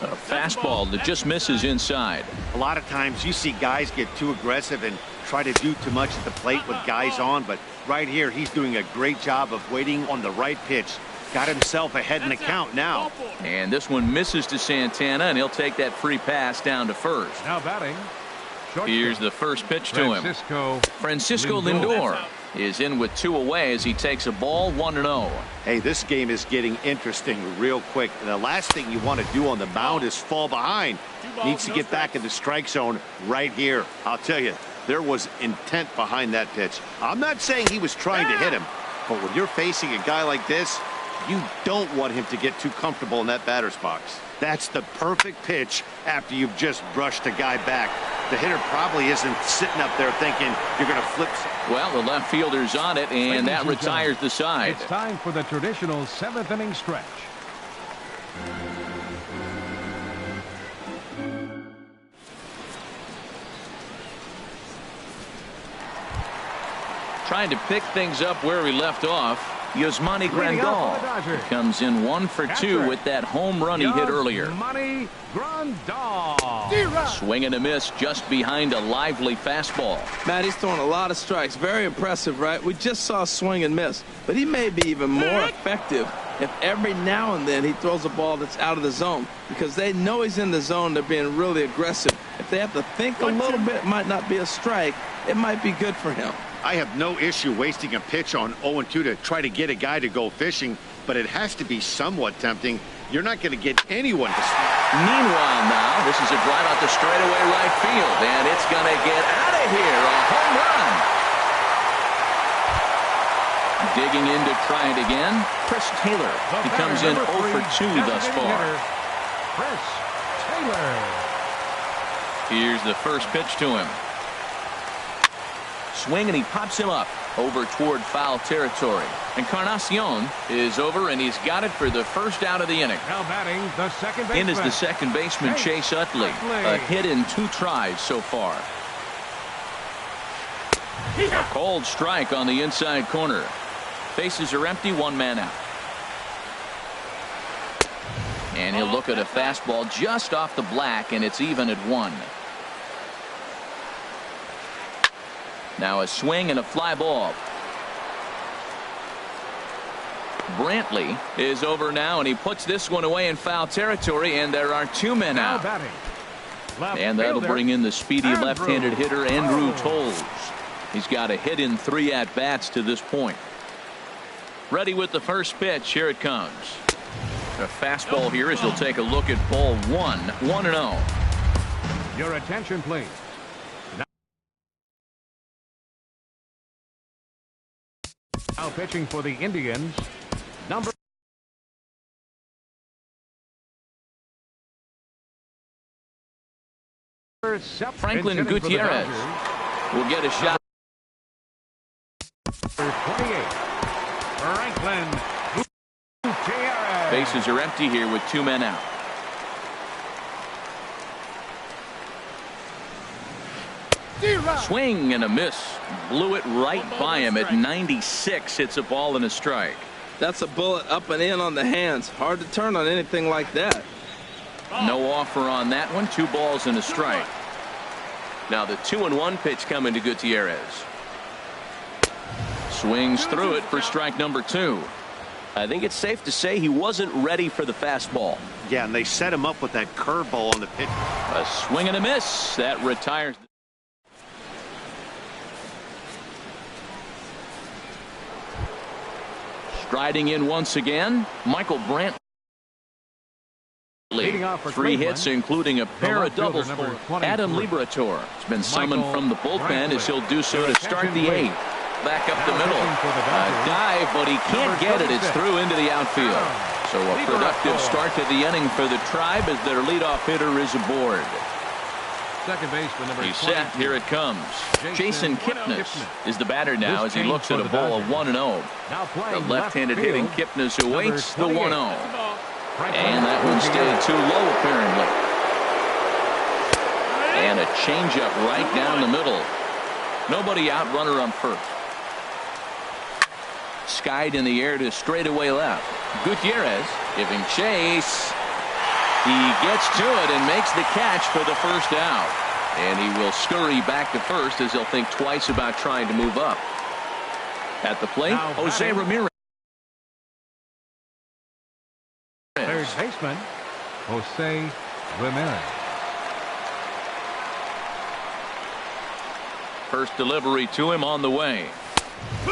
A fastball that just misses inside. A lot of times you see guys get too aggressive and try to do too much at the plate with guys on, but right here he's doing a great job of waiting on the right pitch. Got himself ahead in the count now. And this one misses to Santana, and he'll take that free pass down to first. Now batting. Here's the first pitch to him. Francisco Lindor is in with 2 away as he takes a ball, 1-0. Hey, this game is getting interesting real quick. And the last thing you want to do on the mound is fall behind. Needs to get back in the strike zone right here. I'll tell you, there was intent behind that pitch. I'm not saying he was trying to hit him, but when you're facing a guy like this, you don't want him to get too comfortable in that batter's box. That's the perfect pitch after you've just brushed a guy back. The hitter probably isn't sitting up there thinking you're going to flip. Well, the left fielder's on it, and that retires the side. It's time for the traditional 7th inning stretch. Trying to pick things up where we left off. Yasmani Grandal comes in 1 for 2 with that home run he hit earlier. Swing and a miss just behind a lively fastball. Matt, he's throwing a lot of strikes. Very impressive, right? We just saw swing and miss, but he may be even more effective if every now and then he throws a ball that's out of the zone, because they know he's in the zone. They're being really aggressive. If they have to think a little bit, it might not be a strike. It might be good for him. I have no issue wasting a pitch on 0-2 to try to get a guy to go fishing, but it has to be somewhat tempting. You're not going to get anyone to swing. Meanwhile now, this is a drive out to straightaway right field, and it's going to get out of here. A home run. Digging in to try it again, Chris Taylor. He comes in 0 for 2 thus far. Chris Taylor. Here's the first pitch to him. Swing, and he pops him up over toward foul territory. Encarnacion is over, and he's got it for the first out of the inning. Now batting the second baseman. In is the second baseman, Chase Utley. A hit in 2 tries so far. A cold strike on the inside corner. Bases are empty, one man out. And he'll look at a fastball just off the black, and it's even at 1. Now a swing and a fly ball. Brantley is over now, and he puts this one away in foul territory, and there are 2 men out. And that'll bring in the speedy left-handed hitter Andrew Toles. He's got a hit in 3 at-bats to this point. Ready with the first pitch. Here it comes. A fastball here as he'll take a look at ball 1. 1-0. Your attention, please. Now pitching for the Indians, number Franklin Gutierrez will get a shot. 28. Franklin Gutierrez. Bases are empty here with 2 men out. Swing and a miss. Blew it right by him at 96. Hits a ball and a strike. That's a bullet up and in on the hands. Hard to turn on anything like that. No offer on that one. 2 balls and a strike. Now the 2-1 pitch coming to Gutierrez. Swings through it for strike number 2. I think it's safe to say he wasn't ready for the fastball. Yeah, and they set him up with that curveball on the pitch. A swing and a miss. That retires. Striding in once again, Michael Brantley. 3 hits, including a pair of doubles for Adam Liberator. It's been summoned from the bullpen as he'll do so to start the 8th. Back up the middle. A dive, but he can't get it. It's through into the outfield. So a productive start to the inning for the Tribe as their leadoff hitter is aboard. Second baseman number He's set. Here it comes. Jason Kipnis is the batter now as he looks at a ball of 1-0. The left-handed hitting Kipnis awaits the 1-0. And that one stayed too low apparently. And a changeup right down the middle. Nobody out, runner on first. Skied in the air to straightaway left. Gutierrez giving chase. He gets to it and makes the catch for the first out. And he will scurry back to first as he'll think twice about trying to move up. At the plate, Jose Ramirez. Third baseman, Jose Ramirez. First delivery to him on the way.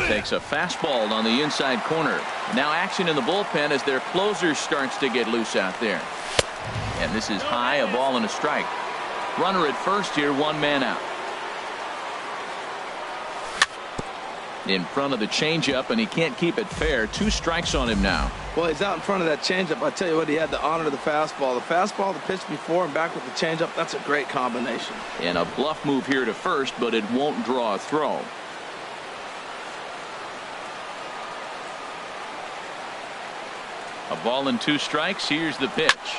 Takes a fastball on the inside corner. Now action in the bullpen as their closer starts to get loose out there. And this is high, a ball and a strike. Runner at first here, 1 man out. In front of the changeup, and he can't keep it fair. 2 strikes on him now. Well, he's out in front of that changeup. I tell you what, he had to honor the fastball. The fastball, the pitch before, and back with the changeup. That's a great combination. And a bluff move here to first, but it won't draw a throw. A ball and 2 strikes. Here's the pitch.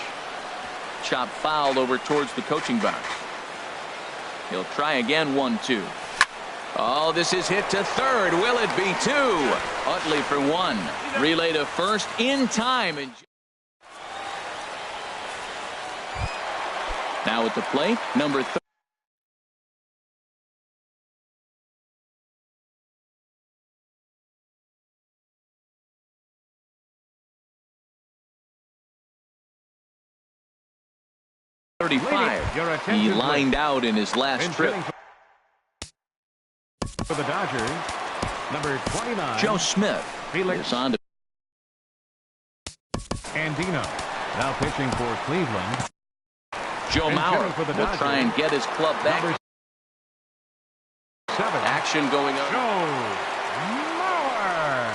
Chop foul over towards the coaching box. He'll try again. 1-2. Oh, this is hit to third. Will it be 2? Utley for 1. Relay to first in time. And now at the plate, number 30. He lined out in his last trip. For the Dodgers, number 29. Joe Smith is on to. Andino now pitching for Cleveland. Joe Mauer will try and get his club back. Number 7. Action going on. Joe Mauer.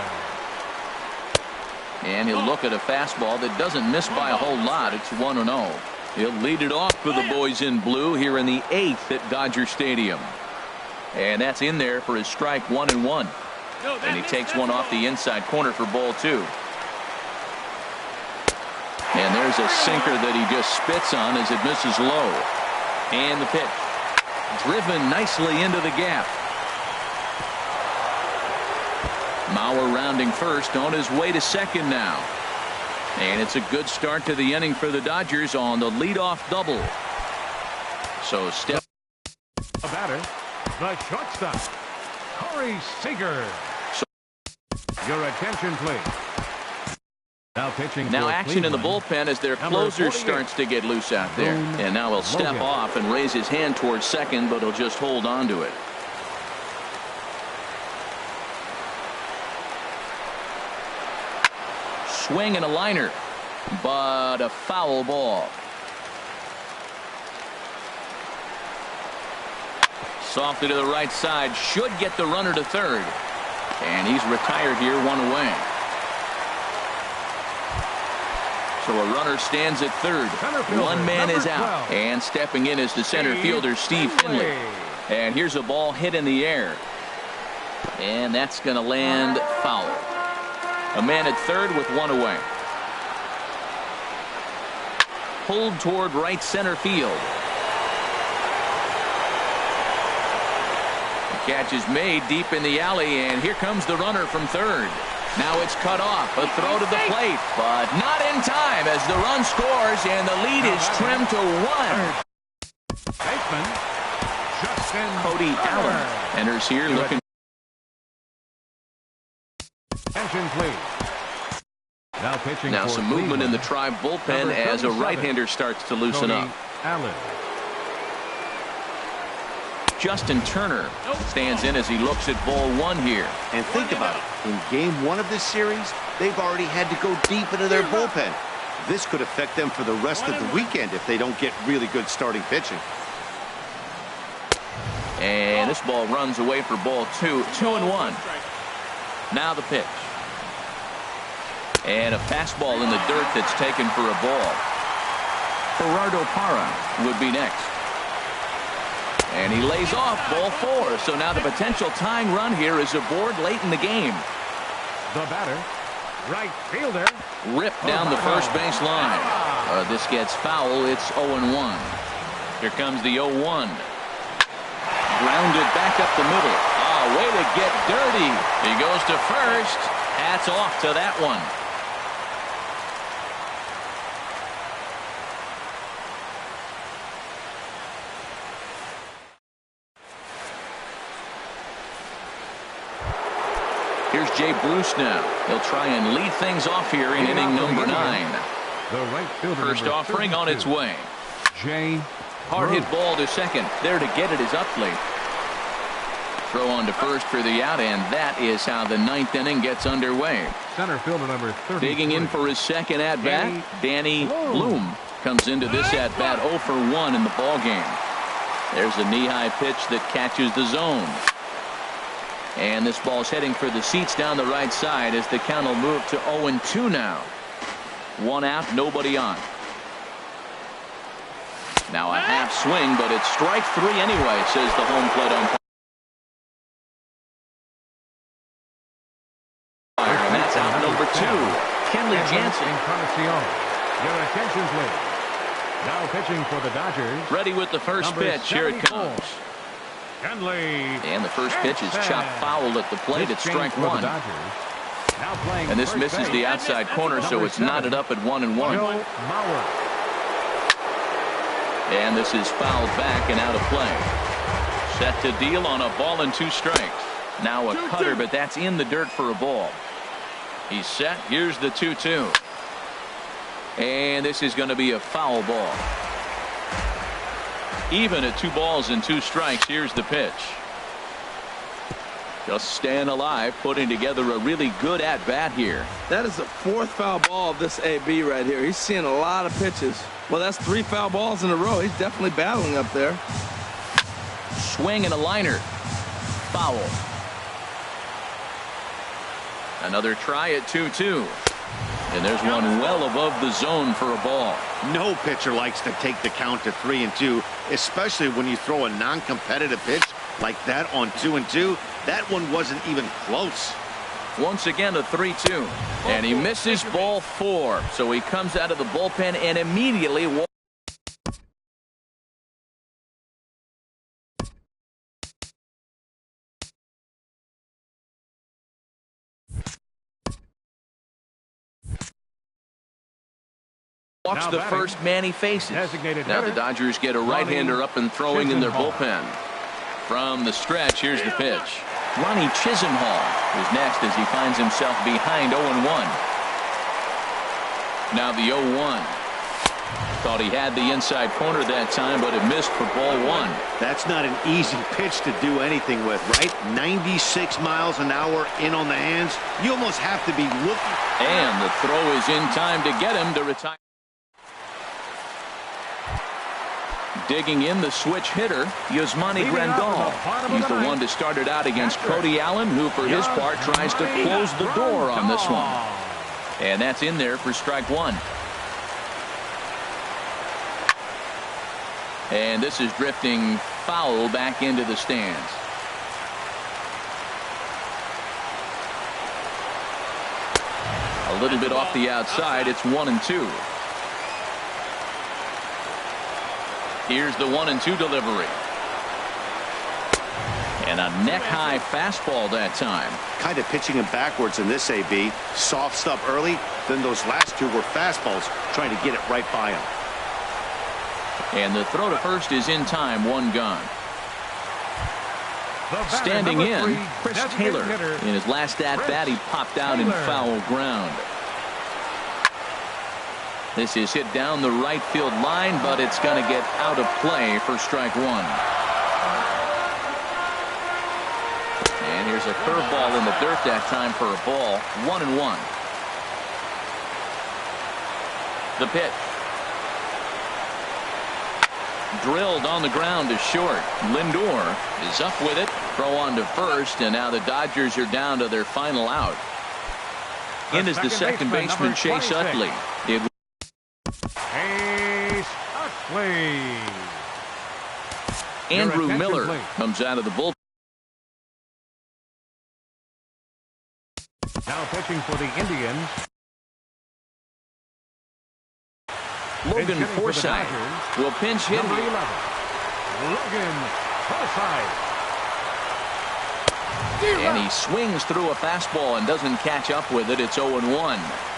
And he'll look at a fastball that doesn't miss by a whole lot. It's 1-0. He'll lead it off for the boys in blue here in the 8th at Dodger Stadium. And that's in there for his strike 1-1. And he takes one off the inside corner for ball 2. And there's a sinker that he just spits on as it misses low. And the pitch. Driven nicely into the gap. Mauer rounding first, on his way to second now. And it's a good start to the inning for the Dodgers on the leadoff double. So step. The batter, the shortstop, Corey Seager. Your attention, please. Now pitching. Now for action in the Cleveland. bullpen as their Number closer 48. starts to get loose out there. And now he'll step Logan. off and raise his hand towards second, but he'll just hold on to it. Swing and a liner, but a foul ball. Softly to the right side, should get the runner to third. And he's retired here, one away. So a runner stands at third. One man is out. And stepping in is the center fielder, Steve Finley. And here's a ball hit in the air. And that's going to land foul. A man at third with one away. Pulled toward right center field. The catch is made deep in the alley, and here comes the runner from third. Now it's cut off. A throw to the plate, but not in time as the run scores, and the lead is trimmed to one. Baseman, Justin Cody Allen enters here looking. Attention, please. Now pitching. Now for some movement in the Cleveland. Tribe bullpen Number as a 37, right-hander starts to loosen Cody up. Allen. Justin Turner stands in as he looks at ball one here. And think about it. In game one of this series, they've already had to go deep into their bullpen. This could affect them for the rest of the weekend if they don't get really good starting pitching. And this ball runs away for ball two. 2-1. Now the pitch. And a fastball in the dirt that's taken for a ball. Gerardo Parra would be next. And he lays off ball four. So now the potential tying run here is aboard late in the game. The batter, right fielder. Ripped down the first base line. This gets foul. It's 0-1. Here comes the 0-1. Grounded back up the middle. Way to get dirty. He goes to first. Hats off to that one. Here's Jay Bruce now. He'll try and lead things off here in inning number 9. The right fielder. First offering on its way. Jay. Hard hit ball to second. There to get it is Utley. Throw on to first for the out, and that is how the 9th inning gets underway. Center fielder number 30. Digging in for his second at-bat, Danny Bloom comes into this at-bat 0 for 1 in the ballgame. There's a knee-high pitch that catches the zone. And this ball's heading for the seats down the right side as the count will move to 0-2 now. One out, nobody on. Now a half swing, but it's strike 3 anyway, says the home plate umpire. And that's out number 2. Kenley Jansen. Your attention, please. Now pitching for the Dodgers. Ready with the first pitch. Here it comes. Kenley. And the first pitch is chopped foul at the plate. It's strike 1. And this misses the outside corner, so it's knotted up at 1-1. And this is fouled back and out of play. Set to deal on a ball and 2 strikes. Now a cutter, but that's in the dirt for a ball. He's set. Here's the 2-2. And this is going to be a foul ball. Even at 2 balls and 2 strikes. Here's the pitch. Just staying alive, putting together a really good at-bat here. That is the 4th foul ball of this AB right here. He's seeing a lot of pitches. Well, that's 3 foul balls in a row. He's definitely battling up there. Swing and a liner. Foul. Another try at 2-2. And there's one well above the zone for a ball. No pitcher likes to take the count to 3-2, especially when you throw a non-competitive pitch like that on 2-2. That one wasn't even close. Once again, a 3-2. And he misses ball 4. So he comes out of the bullpen and immediately Walks the first man he faces. Now the Dodgers get a right-hander up and throwing in their bullpen. From the stretch, here's the pitch. Ronnie Chisenhall is next as he finds himself behind 0-1. Now the 0-1. Thought he had the inside corner that time, but it missed for ball one. That's not an easy pitch to do anything with, right? 96 miles an hour in on the hands. You almost have to be looking. And the throw is in time to get him to retire. Digging in the switch hitter, Yasmani Grandal. He's the one to start it out against Cody Allen, who for his part tries to close the door on this one. And that's in there for strike one. And this is drifting foul back into the stands. A little bit off the outside. It's 1-2. Here's the 1-2 delivery. And a neck-high fastball that time. Kind of pitching him backwards in this AB. Soft stuff early, then those last two were fastballs, trying to get it right by him. And the throw to first is in time, one gone. Standing in, Chris Taylor. In his last at-bat, he popped out in foul ground. This is hit down the right field line, but it's going to get out of play for strike one. And here's a curveball in the dirt that time for a ball. 1-1. The pitch. Drilled on the ground to short. Lindor is up with it. Throw on to first, and now the Dodgers are down to their final out. In is the second baseman, Chase Utley. Andrew Miller comes out of the bullpen. Now pitching for the Indians. Logan Forsythe will pinch hit. Number 11. Logan Forsythe. And he swings through a fastball and doesn't catch up with it. It's 0-1.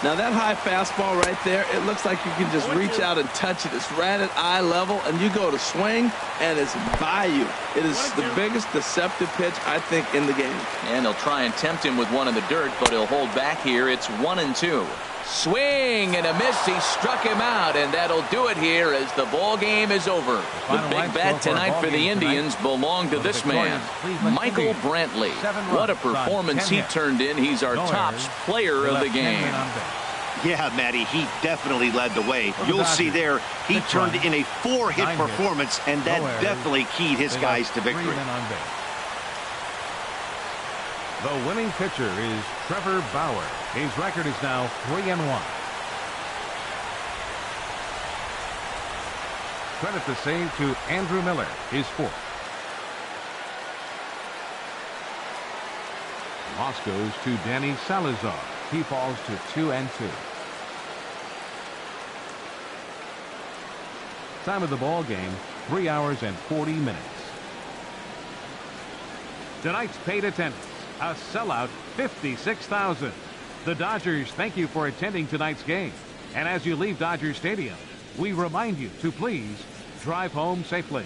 Now that high fastball right there, it looks like you can just reach out and touch it. It's right at eye level, and you go to swing, and it's by you. It is the biggest deceptive pitch, I think, in the game. And they'll try and tempt him with one in the dirt, but he'll hold back here. It's 1-2. Swing and a miss. He struck him out, and that'll do it here as the ball game is over. The big bat tonight for the Indians belonged to this man, Michael Brantley. What a performance he turned in. He's our top player of the game. Yeah, Matty, he definitely led the way. You'll see there, he turned in a 4-hit performance, and that definitely keyed his guys to victory. The winning pitcher is Trevor Bauer. His record is now 3-1. Credit the save to Andrew Miller, his fourth. Loss goes to Danny Salazar. He falls to 2-2. Time of the ball game, 3 hours and 40 minutes. Tonight's paid attendance, a sellout 56,000. The Dodgers thank you for attending tonight's game. And as you leave Dodger Stadium, we remind you to please drive home safely.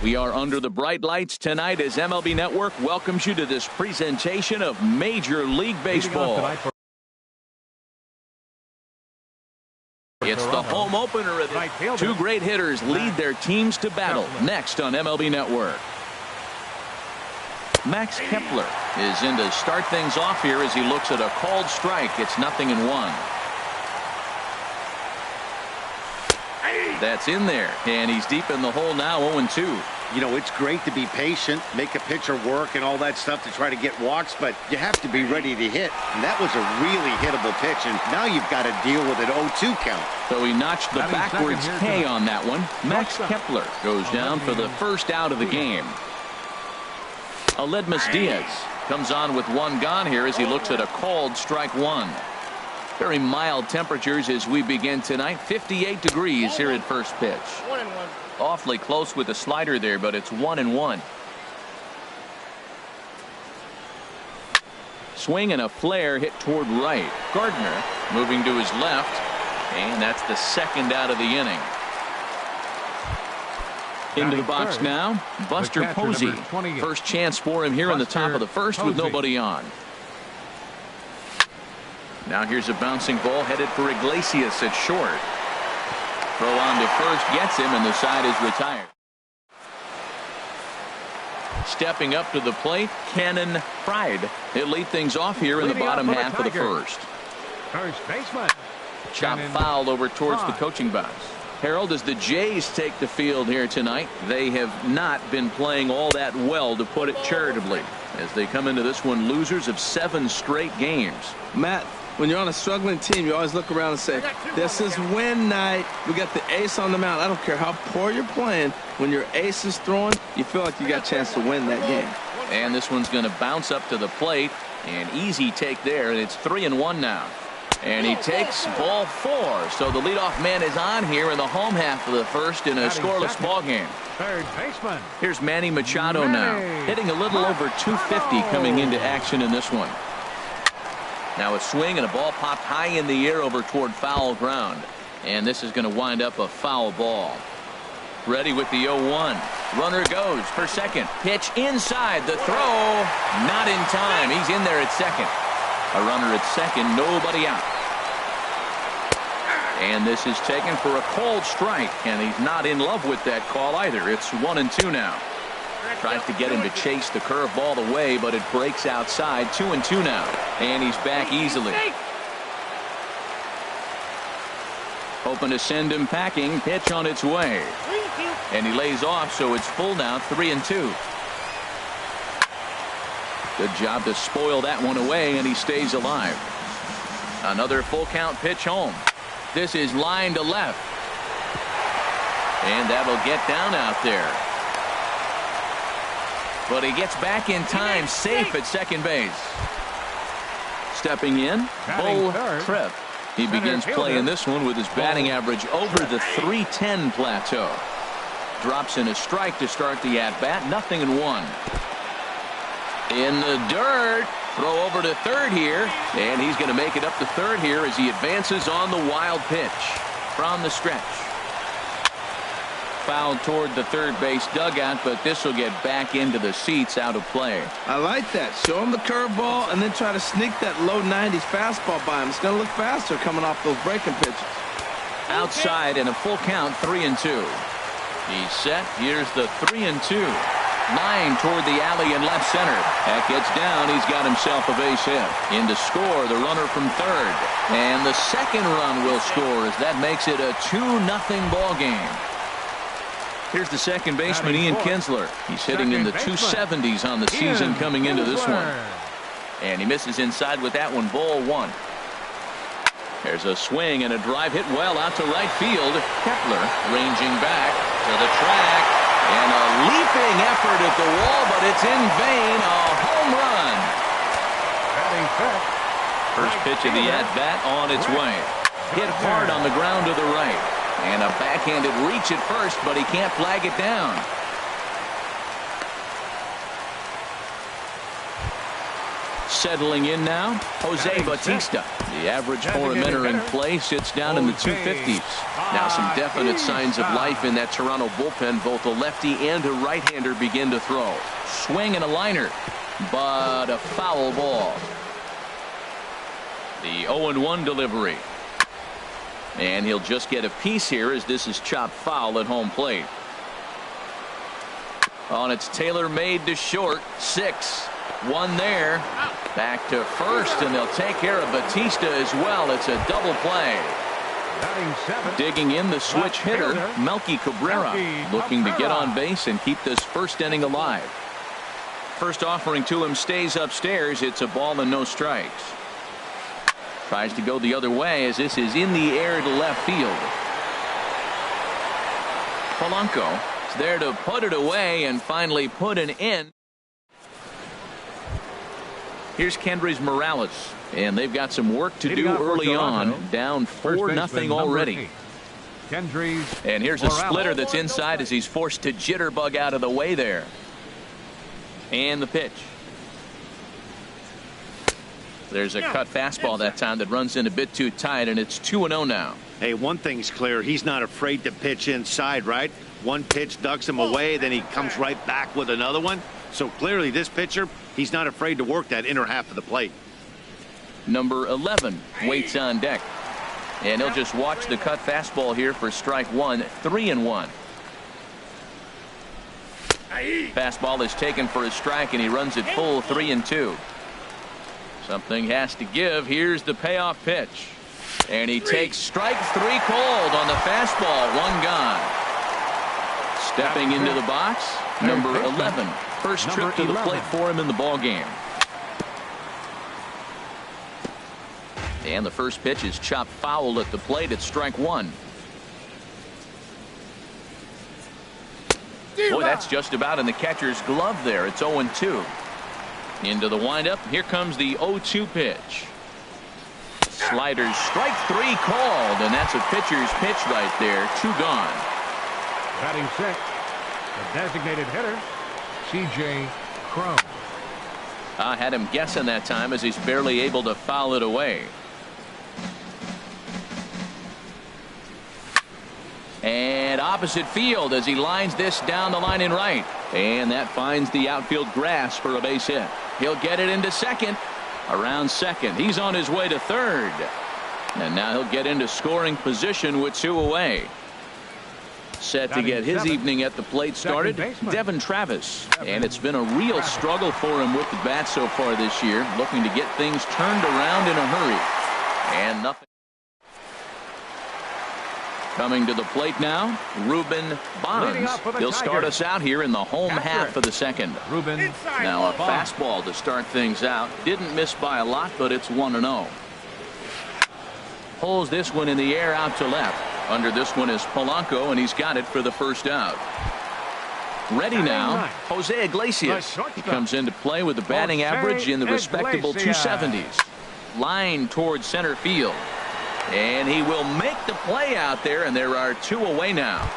We are under the bright lights tonight as MLB Network welcomes you to this presentation of Major League Baseball. It's the home opener of the two great hitters lead their teams to battle next on MLB Network. Max Kepler is in to start things off here as he looks at a called strike. It's 0-1. That's in there, and he's deep in the hole now, 0-2. You know, it's great to be patient, make a pitcher work and all that stuff to try to get walks, but you have to be ready to hit. And that was a really hittable pitch, and now you've got to deal with an 0-2 count. So he notched the backwards K on that one. Max Kepler goes down for the first out of the game. Aledmus Diaz comes on with one gone here as he looks at a called strike one. Very mild temperatures as we begin tonight. 58 degrees here at first pitch. 1-1. Awfully close with the slider there, but it's 1-1. Swing and a flare hit toward right. Gardner moving to his left, and that's the second out of the inning. Into the box now, Buster Posey. First chance for him here in the top of the first with nobody on. Now here's a bouncing ball headed for Iglesias at short. Throw on to first gets him, and the side is retired. Stepping up to the plate, Cannon Pride. He'll lead things off here in the bottom half of the first. First baseman. Chop foul over towards the coaching box. Harold, as the Jays take the field here tonight, they have not been playing all that well, to put it charitably, as they come into this one losers of 7 straight games. Matt, when you're on a struggling team, you always look around and say, this is win night. We got the ace on the mound. I don't care how poor you're playing. When your ace is throwing, you feel like you got a chance to win that game. And this one's going to bounce up to the plate. An easy take there, and it's 3-1 now. And he takes ball 4. So the leadoff man is on here in the home half of the first in a scoreless ball game. Third baseman. Here's Manny Machado now, hitting a little over 250 coming into action in this one. Now a swing and a ball popped high in the air over toward foul ground. And this is going to wind up a foul ball. Ready with the 0-1. Runner goes for second. Pitch inside. The throw not in time. He's in there at second. A runner at second. Nobody out. And this is taken for a cold strike. And he's not in love with that call either. It's 1-2 now. Tries to get him to chase the curveball away, but it breaks outside. 2-2 now. And he's back easily. Hoping to send him packing. Pitch on its way. And he lays off, so it's full now. 3-2. Good job to spoil that one away, and he stays alive. Another full count pitch home. This is line to left. And that'll get down out there. But he gets back in time, safe at second base. Stepping in, Bull Tripp. He begins playing this one with his batting average over the .310 plateau. Drops in a strike to start the at-bat. 0-1. In the dirt. Throw over to third here. And he's going to make it up to third here as he advances on the wild pitch from the stretch. Fouled toward the third base dugout, but this will get back into the seats, out of play. I like that. Show him the curveball and then try to sneak that low 90s fastball by him. It's going to look faster coming off those breaking pitches. Outside and a full count. 3-2. He's set. Here's the 3-2. Line toward the alley in left center. That gets down. He's got himself a base hit. In to score, the runner from third. And the second run will score as that makes it a 2-0 ball game. Here's the second baseman, Ian Kinsler. He's hitting in the 270s on the season coming into this one. And he misses inside with that one. Ball 1. There's a swing and a drive hit well out to right field. Kepler ranging back to the track. And a leaping effort at the wall, but it's in vain. A home run. First pitch of the at-bat on its way. Hit hard on the ground to the right. And a backhanded reach at first, but he can't flag it down. Settling in now, Jose Bautista. The average for a minute in play sits down in the 250s. Now some definite signs of life in that Toronto bullpen. Both a lefty and a right-hander begin to throw. Swing and a liner, but a foul ball. The 0-1 delivery. And he'll just get a piece here as this is chopped foul at home plate. On its tailor-made to short. 6-1 there. Back to first, and they'll take care of Bautista as well. It's a double play. Digging in the switch hitter, Melky Cabrera, looking to get on base and keep this first inning alive. First offering to him stays upstairs. It's a ball and no strikes. Tries to go the other way as this is in the air to left field. Polanco is there to put it away and finally put an end. Here's Kendrys Morales, and they've got some work to do early on. Down 4-0 already. And here's a splitter that's inside as he's forced to jitterbug out of the way there. And the pitch. There's a cut fastball that time that runs in a bit too tight, and it's 2-0 now. Hey, one thing's clear. He's not afraid to pitch inside, right? One pitch ducks him away, then he comes right back with another one. So clearly this pitcher, he's not afraid to work that inner half of the plate. Number 11 waits on deck. And he'll just watch the cut fastball here for strike 1. 3-1. Fastball is taken for a strike, and he runs it full 3-2. Something has to give. Here's the payoff pitch. And he takes strike 3 called on the fastball. 1 gone. Stepping into the box, number 11. First trip to the plate for him in the ball game. And the first pitch is chopped foul at the plate. It's strike 1. Boy, that's just about in the catcher's glove there. It's 0-2. Into the windup. Here comes the 0-2 pitch. Sliders, strike 3 called, and that's a pitcher's pitch right there. 2 gone. Batting 6, the designated hitter, C.J. Cron. I had him guessing that time as he's barely able to foul it away. And opposite field as he lines this down the line in right. And that finds the outfield grass for a base hit. He'll get it into second. Around second. He's on his way to third. And now he'll get into scoring position with 2 away. Set to get his evening at the plate started, Devin Travis. And it's been a real struggle for him with the bat so far this year. Looking to get things turned around in a hurry. And nothing. Coming to the plate now, Ruben Bonds. He'll start us out here in the home half of the second. Now a fastball to start things out. Didn't miss by a lot, but it's 1-0. Pulls this one in the air out to left. Under this one is Polanco, and he's got it for the first out. Ready now, Jose Iglesias. He comes into play with a batting average in the respectable 270s. Line towards center field. And he will make the play out there, and there are 2 away now.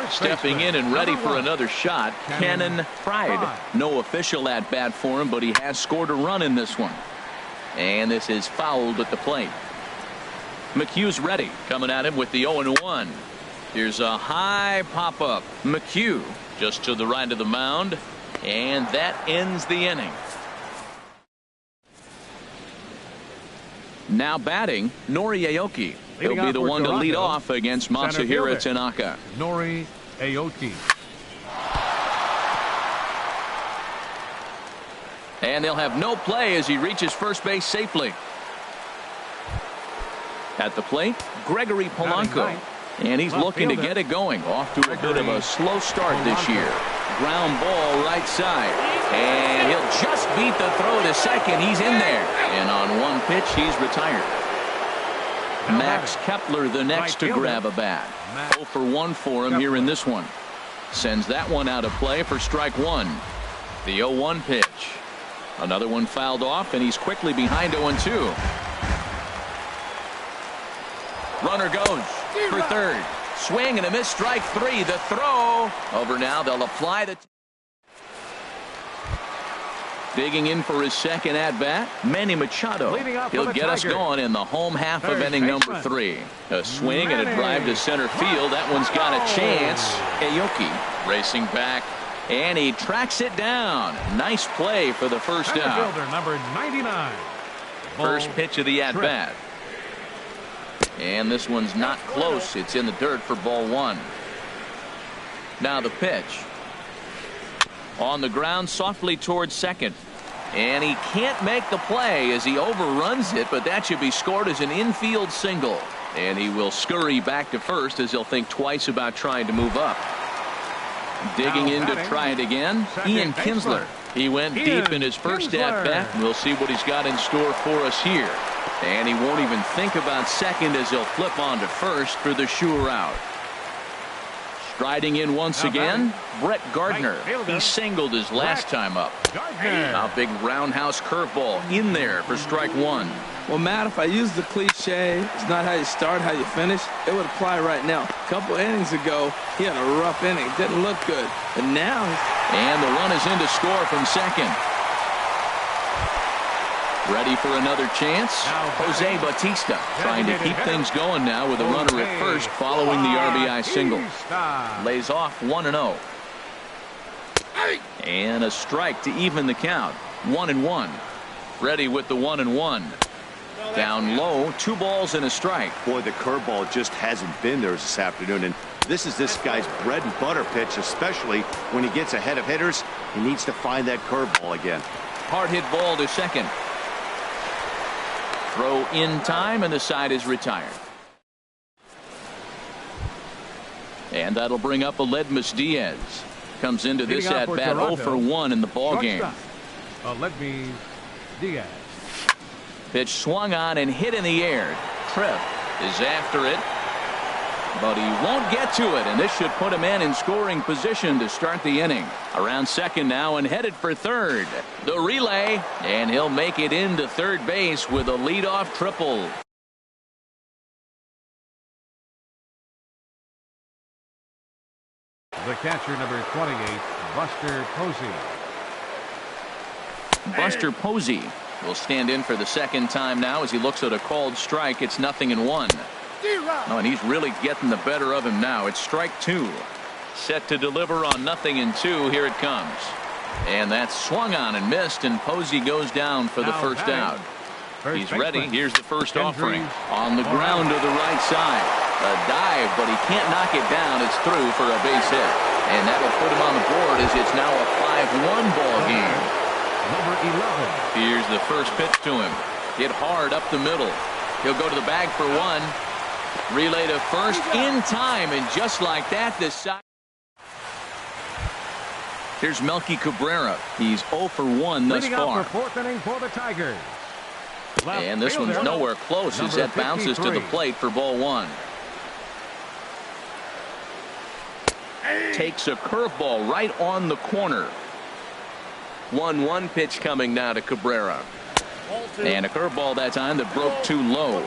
Stepping in and ready for another shot, Cannon Pride. No official at bat for him, but he has scored a run in this one. And this is fouled at the plate. McHugh's ready, coming at him with the 0-1. Here's a high pop-up. McHugh just to the right of the mound, and that ends the inning. Now batting, Nori Aoki. He'll be the one to lead off against Masahiro Tanaka. Nori Aoki. And they'll have no play as he reaches first base safely. At the plate, Gregory Polanco. And he's looking to get it going. Off to a bit of a slow start this year. Ground ball right side. And he'll just beat the throw to second. He's in there. And on one pitch, he's retired. Max Kepler the next to grab a bat. 0 for 1 for him here in this one. Sends that one out of play for strike 1. The 0-1 pitch. Another one fouled off, and he's quickly behind 0-2. Runner goes for third. Swing and a miss, strike 3. The throw. Over now. They'll apply the. Digging in for his second at-bat, Manny Machado. He'll get us going in the home half of inning number 3. A swing and a drive to center field. That one's got a chance. Aoki racing back, and he tracks it down. Nice play for the first out. Number 99. First pitch of the at-bat. And this one's not close. It's in the dirt for ball 1. Now the pitch. On the ground softly towards second. And he can't make the play as he overruns it, but that should be scored as an infield single. And he will scurry back to first as he'll think twice about trying to move up. Digging in to try it again, Ian Kinsler. He went deep in his first at-bat, and we'll see what he's got in store for us here. And he won't even think about second as he'll flip on to first for the sure out. Striding in once again, Brett Gardner. He singled his last time up. A big roundhouse curveball in there for strike 1. Well, Matt, if I use the cliche, it's not how you start, how you finish, it would apply right now. A couple innings ago, he had a rough inning. Didn't look good. But now. And the run is in to score from second. Ready for another chance. Jose Bautista trying to keep things going now with a runner at first following the RBI single. Lays off 1-0. And a strike to even the count. 1-1. Ready with the 1-1. Down low, 2 balls and a strike. Boy, the curveball just hasn't been there this afternoon, and This is this guy's bread and butter pitch, especially when he gets ahead of hitters. He needs to find that curveball again. Hard hit ball to second. Throw in time, and the side is retired. And that'll bring up Aledmus Diaz. Comes into this at bat 0 for 1 in the ball game. Aledmus Diaz. Pitch swung on and hit in the air. Tripp is after it, but he won't get to it, and this should put him in scoring position to start the inning. Around second now and headed for third. The relay, and he'll make it into third base with a leadoff triple. The catcher, number 28, Buster Posey. Buster Posey will stand in for the second time now as he looks at a called strike. It's 0-1. Oh, and he's really getting the better of him now. It's strike 2. Set to deliver on 0-2. Here it comes. And that's swung on and missed, and Posey goes down for the first out. He's ready. Here's the first offering. On the ground to the right side. A dive, but he can't knock it down. It's through for a base hit. And that'll put him on the board as it's now a 5-1 ball game. Number 11. Here's the first pitch to him. Hit hard up the middle. He'll go to the bag for 1. Relay to first in time, and just like that, the side. Here's Melky Cabrera. He's 0 for 1 thus far. Fourth inning for the Tigers. And this one's nowhere close as that bounces to the plate for ball 1. Takes a curveball right on the corner. 1-1 pitch coming now to Cabrera. And a curveball that time that broke too low.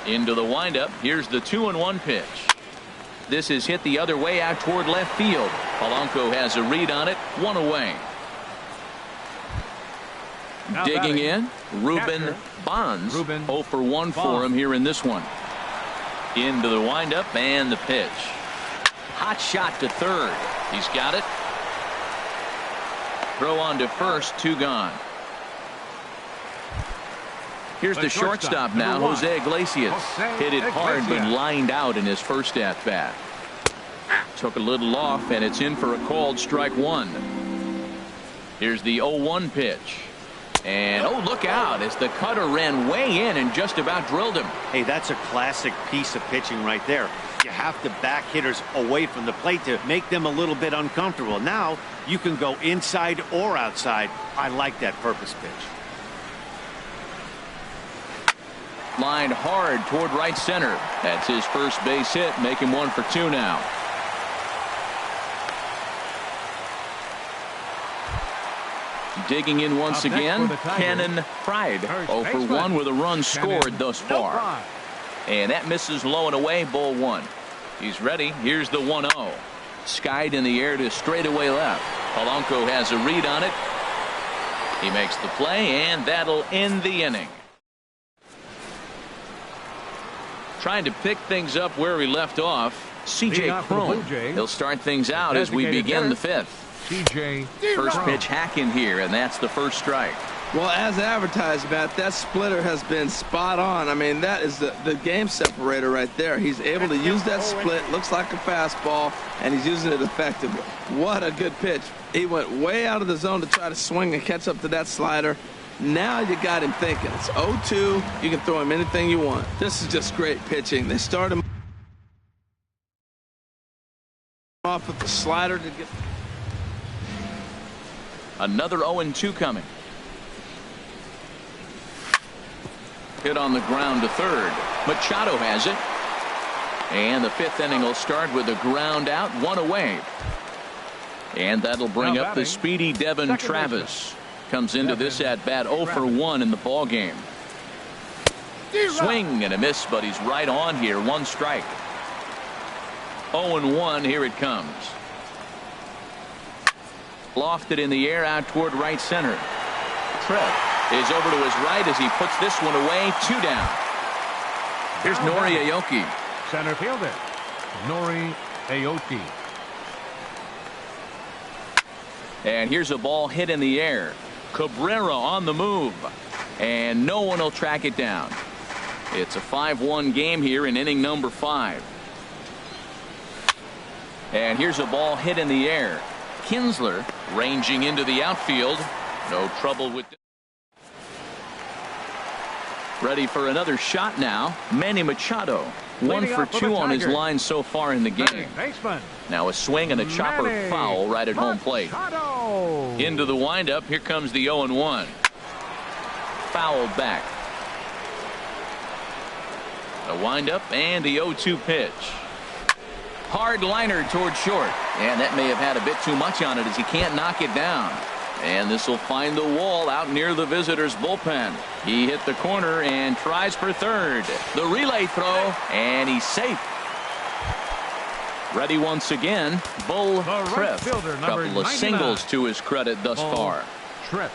Into the windup. Here's the 2-1 pitch. This is hit the other way out toward left field. Polanco has a read on it. 1 away. Now digging in, Ruben Bonds. 0 for 1 for him here in this one. Into the windup and the pitch. Hot shot to third. He's got it. Throw on to first. 2 gone. Here's the shortstop now, Jose Iglesias. Hit it hard but lined out in his first at bat. Took a little off, and it's in for a called strike 1. Here's the 0-1 pitch. And oh, look out as the cutter ran way in and just about drilled him. Hey, that's a classic piece of pitching right there. You have to back hitters away from the plate to make them a little bit uncomfortable. Now you can go inside or outside. I like that purpose pitch. Lined hard toward right center. That's his first base hit. Make him 1 for 2 now. Digging in once again, Cannon Pride. 0 for 1 with a run scored thus far. And that misses low and away, ball 1. He's ready. Here's the 1-0. Skied in the air to straightaway left. Polanco has a read on it. He makes the play, and that'll end the inning. Trying to pick things up where we left off, C.J. Cron. He'll start things out as we begin the 5th. C.J. First pitch hack in here, and that's the first strike. Well, as advertised, Matt, that splitter has been spot on. I mean, that is the game separator right there. He's able to use that split, looks like a fastball, and he's using it effectively. What a good pitch. He went way out of the zone to try to swing and catch up to that slider. Now you got him thinking. It's 0-2. You can throw him anything you want. This is just great pitching. They start him off with the slider to get. Another 0-2 coming. Hit on the ground to third. Machado has it. And the 5th inning will start with a ground out, 1 away. And that'll bring up the speedy Devin Travis. Comes into this at bat 0 for 1 in the ball game. Swing and a miss, but he's right on here. 1 strike. 0-1. Here it comes. Lofted in the air out toward right center. Tripp is over to his right as he puts this one away. 2 down. Here's Nori Aoki. Center fielder Nori Aoki. And here's a ball hit in the air. Cabrera on the move, and no one will track it down. It's a 5-1 game here in inning number 5. And here's a ball hit in the air. Kinsler ranging into the outfield. No trouble with it. Ready for another shot now. Manny Machado. 1 for 2 on his line so far in the game. Now a swing and a chopper foul right at home plate. Into the windup. Here comes the 0-1. Fouled back. A windup and the 0-2 pitch. Hard liner toward short. And that may have had a bit too much on it as he can't knock it down. And this will find the wall out near the visitors' bullpen. He hit the corner and tries for third. The relay throw, and he's safe. Ready once again, Bull Tripp. Couple of singles to his credit thus far. Tripp.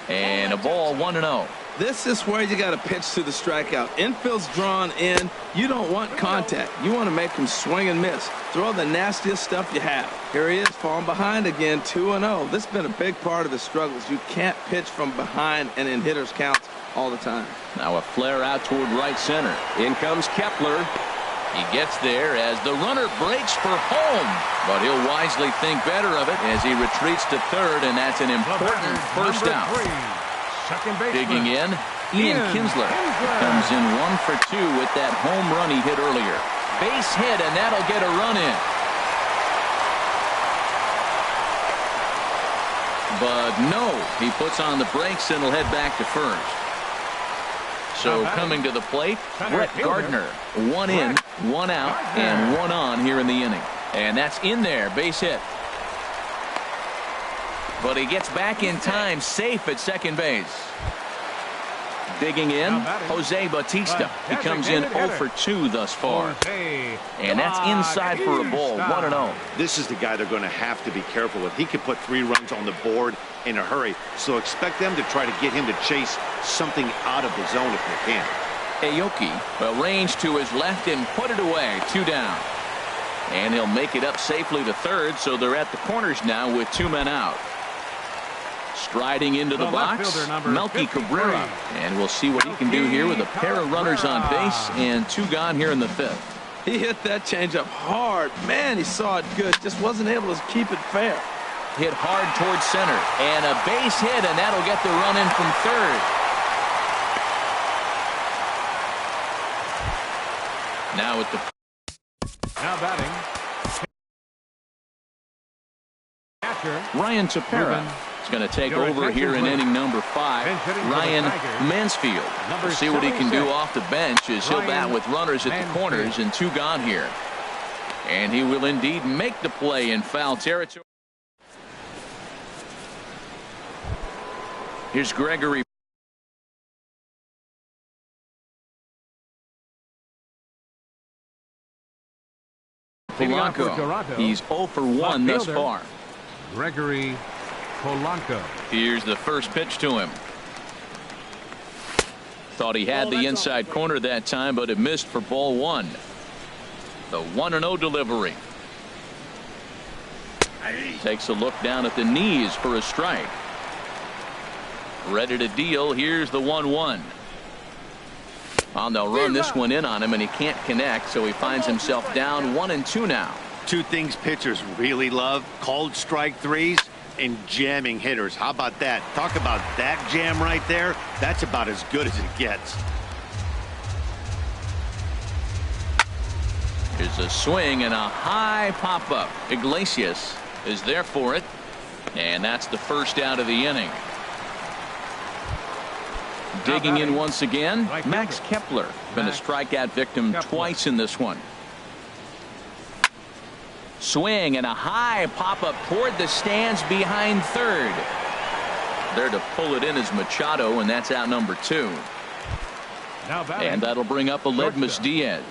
And a ball 1-0. This is where you got to pitch to the strikeout. Infield's drawn in. You don't want contact. You want to make him swing and miss. Throw the nastiest stuff you have. Here he is, falling behind again, 2-0. This has been a big part of his struggles. You can't pitch from behind and in hitters' counts all the time. Now a flare out toward right center. In comes Kepler. He gets there as the runner breaks for home. But he'll wisely think better of it as he retreats to third, and that's an important first out. Digging in, Ian Kinsler comes in 1 for 2 with that home run he hit earlier. Base hit, and that'll get a run in. But no, he puts on the brakes and will head back to first. So coming to the plate, Brett Gardner. 1 in, 1 out, and 1 on here in the inning. And that's in there, base hit. But he gets back in time, safe at second base. Digging in, Jose Bautista. He comes in 0 for 2 thus far. And that's inside for a ball, 1-0. This is the guy they're going to have to be careful with. He could put 3 runs on the board in a hurry. So expect them to try to get him to chase something out of the zone if they can. Aoki, well, range to his left and put it away, 2 down. And he'll make it up safely to third, so they're at the corners now with 2 men out. Striding into the box, Melky Cabrera. And we'll see what he can do here with a pair of runners on base and 2 gone here in the 5th. He hit that changeup hard. Man, he saw it good. Just wasn't able to keep it fair. Hit hard towards center. And a base hit, and that'll get the run in from third. Now with the... Now batting. Ryan Tepera is going to take over here in inning number 5. Ryan Mansfield. We'll see what he can do off the bench as he'll bat with runners at the corners and 2 gone here. And he will indeed make the play in foul territory. Here's Gregory. Polanco. He's 0 for 1 thus far. Gregory Polanco. Here's the first pitch to him. Thought he had the inside corner that time, but it missed for ball 1. The 1-0 delivery. Takes a look down at the knees for a strike. Ready to deal. Here's the 1-1. They'll run this one in on him, and he can't connect, so he finds himself down 1-2 now. 2 things pitchers really love: called strike threes and jamming hitters. How about that? Talk about that jam right there. That's about as good as it gets. Here's a swing and a high pop-up. Iglesias is there for it, and that's the first out of the inning. Digging in once again, Max Kepler. Been a strikeout victim twice in this one. Swing and a high pop-up toward the stands behind third. There to pull it in is Machado, and that's out number 2. And that'll bring up Aledmus Diaz.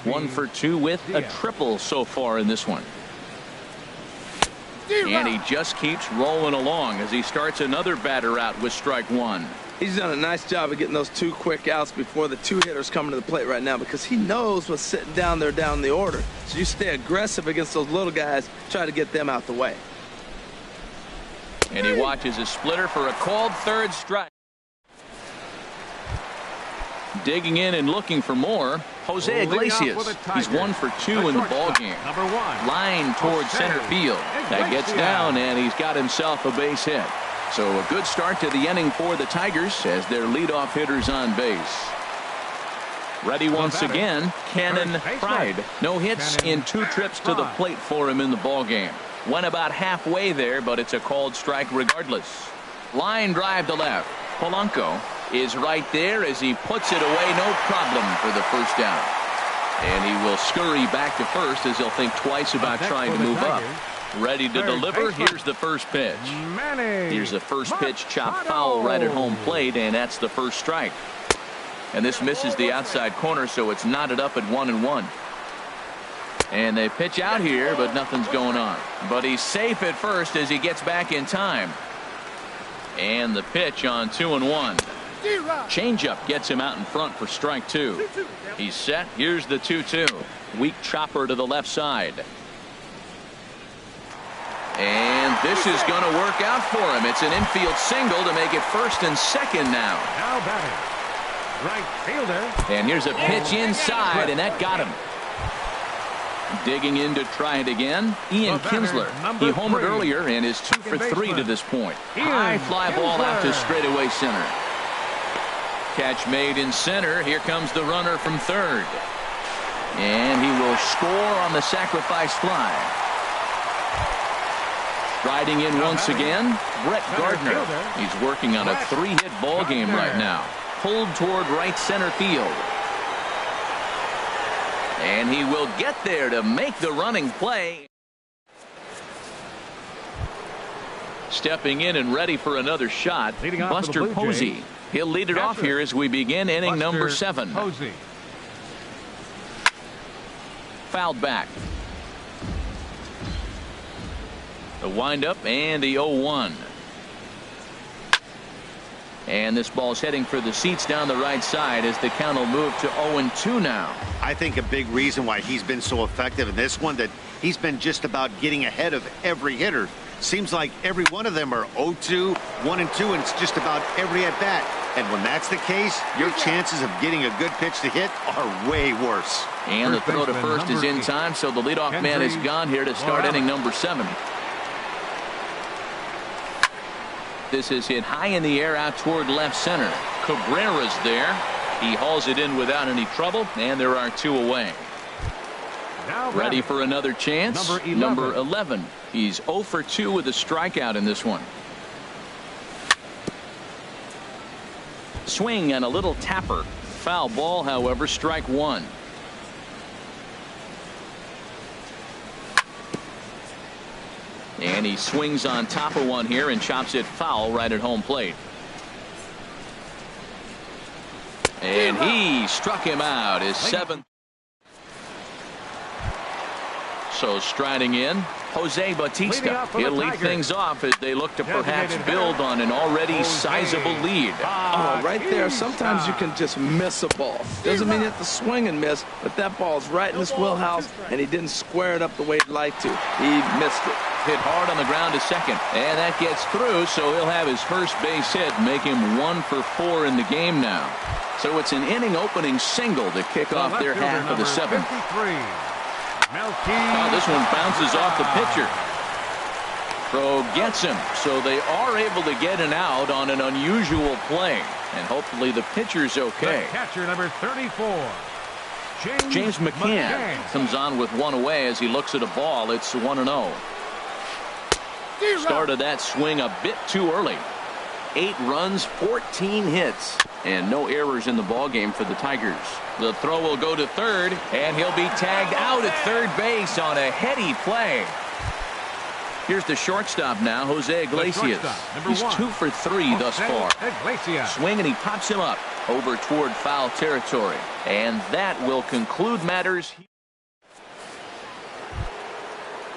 1 for 2 with a triple so far in this one. And he just keeps rolling along as he starts another batter out with strike 1. He's done a nice job of getting those 2 quick outs before the 2 hitters coming to the plate right now, because he knows what's sitting down there down the order. So you stay aggressive against those little guys, try to get them out the way. And he watches his splitter for a called third strike. Digging in and looking for more, Jose Iglesias. He's 1 for 2 in the ballgame. Line towards center field. That gets down, and he's got himself a base hit. So a good start to the inning for the Tigers as their leadoff hitter's on base. Ready once again, Cannon Pride. No hits in 2 trips to the plate for him in the ballgame. Went about halfway there, but it's a called strike regardless. Line drive to left. Polanco is right there as he puts it away, no problem for the first down. And he will scurry back to first as he'll think twice about trying to move up. Ready to deliver. Here's the first pitch. Here's the first pitch, chopped foul right at home plate, and that's the first strike. And this misses the outside corner, so it's knotted up at 1-1. And they pitch out here, but nothing's going on. But he's safe at first as he gets back in time. And the pitch on 2-1. Changeup gets him out in front for strike 2. He's set. Here's the 2-2. Weak chopper to the left side. And this is going to work out for him. It's an infield single to make it first and second now. Now batting. Right fielder. And here's a pitch inside, and that got him. Digging in to try it again. Ian Kinsler. He homered earlier and is 2 for 3 to this point. High fly ball out to straightaway center. Catch made in center. Here comes the runner from third. And he will score on the sacrifice fly. Riding in once again, Brett Gardner. He's working on a 3-hit ball game right now. Pulled toward right center field. And he will get there to make the running play. Stepping in and ready for another shot, Buster Posey. He'll lead it off here as we begin inning number 7. Posey. Fouled back. The windup and the 0-1. And this ball's heading for the seats down the right side as the count will move to 0-2 now. I think a big reason why he's been so effective in this one, that he's been just about getting ahead of every hitter. Seems like every one of them are 0-2, 1-2, and it's just about every at bat. And when that's the case, your chances of getting a good pitch to hit are way worse. And the throw to first is in time, so the leadoff man is gone here to start inning number 7. This is hit high in the air out toward left center. Cabrera's there. He hauls it in without any trouble, and there are 2 away. Ready for another chance. Number 11. He's 0 for 2 with a strikeout in this one. Swing and a little tapper. Foul ball, however, strike 1. And he swings on top of one here and chops it foul right at home plate. And he struck him out. His 7th. So striding in, Jose Bautista. He'll lead things off as they look to perhaps build on an already sizable lead. Oh, right there. Sometimes you can just miss a ball. Doesn't mean you have to swing and miss, but that ball's right in his wheelhouse, and he didn't square it up the way he'd like to. He missed it. Hit hard on the ground to second, and that gets through, so he'll have his first base hit, make him 1 for 4 in the game now. So it's an inning opening single to kick off their half of the 7th. Oh, this one bounces off the pitcher. Throw gets him, so they are able to get an out on an unusual play, and hopefully the pitcher's okay. The catcher, number 34. James McCann comes on with 1 away as he looks at a ball. It's 1-0. Started that swing a bit too early. 8 runs, 14 hits, and no errors in the ballgame for the Tigers. The throw will go to third, and he'll be tagged out at third base on a heady play. Here's the shortstop now, Jose Iglesias. He's 2 for 3 thus far. Swing, and he pops him up over toward foul territory. And that will conclude matters.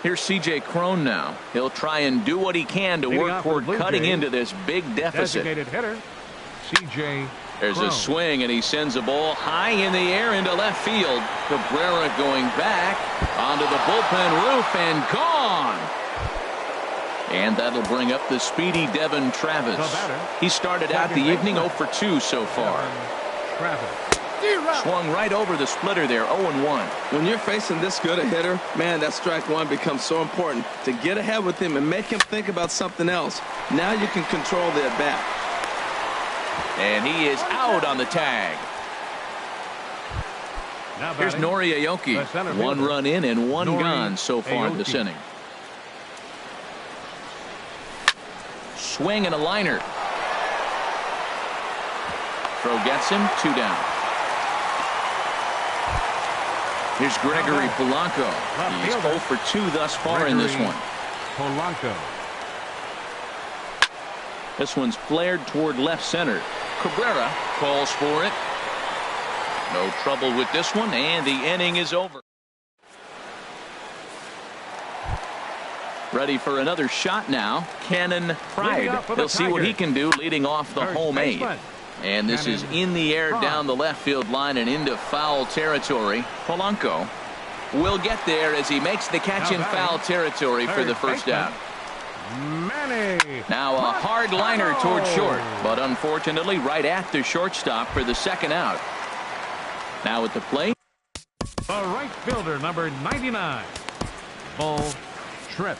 Here's C.J. Cron now. He'll try and do what he can to work toward cutting into this big deficit. Designated hitter, C.J. There's a swing, and he sends a ball high in the air into left field. Cabrera going back onto the bullpen roof and gone. And that'll bring up the speedy Devin Travis. He started out the evening 0 for 2 so far. Swung right over the splitter there, 0-1. When you're facing this good a hitter, man, that strike one becomes so important to get ahead with him and make him think about something else. Now you can control the at-bat. And he is out on the tag. Here's Nori Aoki. 1 run in and 1 gone so far this inning. Swing and a liner. Throw gets him, 2 down. Here's Gregory Polanco. He's 0 for 2 thus far in this one. Polanco. This one's flared toward left center. Cabrera calls for it. No trouble with this one, and the inning is over. Ready for another shot now. Cannon Pride. He'll see what he can do leading off the home 8. And this is in the air down the left field line and into foul territory. Polanco will get there as he makes the catch in foul territory for the first out. Now a hard liner toward short, but unfortunately right at the shortstop for the second out. Now at the plate, the right fielder, number 99, Bull Tripp.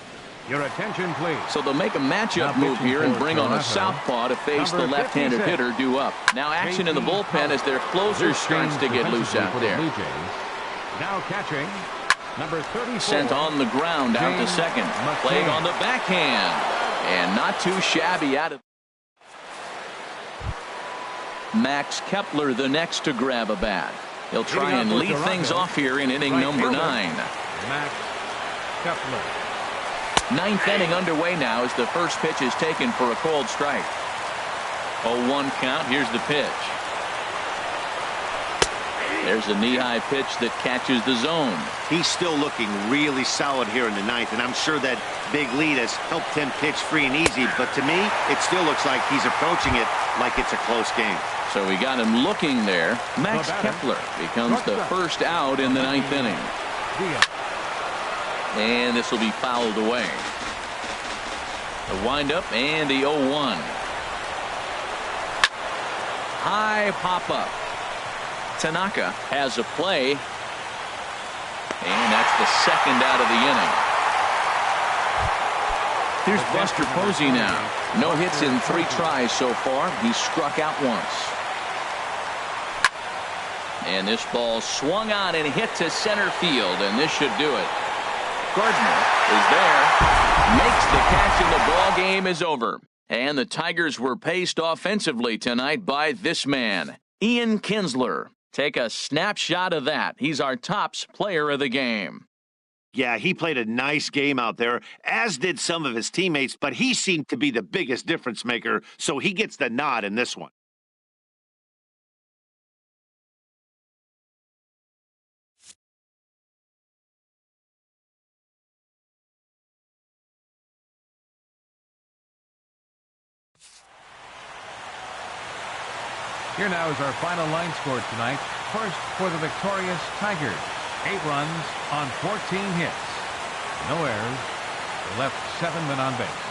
Your attention, please. So they'll make a matchup move here and bring on a southpaw to face the left-handed hitter due up. Now action in the bullpen as their closer starts to get loose out there. Now catching, number 34. Sent on the ground out to second. Played on the backhand. And not too shabby out of. Max Kepler the next to grab a bat. He'll try and lead things off here in inning number 9. Max Kepler. 9th inning underway now as the first pitch is taken for a called strike. 0-1 count. Here's the pitch. There's a knee-high pitch that catches the zone. He's still looking really solid here in the 9th, and I'm sure that big lead has helped him pitch free and easy, but to me, it still looks like he's approaching it like it's a close game. So we got him looking there. Max Kepler becomes the first out in the 9th inning. And this will be fouled away. The windup and the 0-1. High pop-up. Tanaka has a play. And that's the second out of the inning. Here's Buster Posey now. No hits in 3 tries so far. He struck out once. And this ball swung on and hit to center field, and this should do it. Gardner is there, makes the catch, and the ball game is over. And the Tigers were paced offensively tonight by this man, Ian Kinsler. Take a snapshot of that. He's our tops player of the game. Yeah, he played a nice game out there, as did some of his teammates, but he seemed to be the biggest difference maker, so he gets the nod in this one. Here now is our final line score tonight. First for the victorious Tigers. 8 runs on 14 hits. No errors. They left 7 men on base.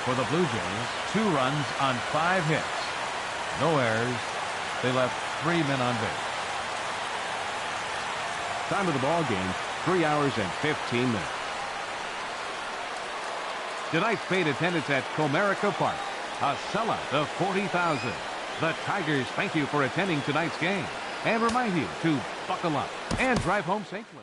For the Blue Jays, 2 runs on 5 hits. No errors. They left 3 men on base. Time of the ball game, 3 hours and 15 minutes. Tonight's paid attendance at Comerica Park. A sellout of 40,000. The Tigers thank you for attending tonight's game and remind you to buckle up and drive home safely.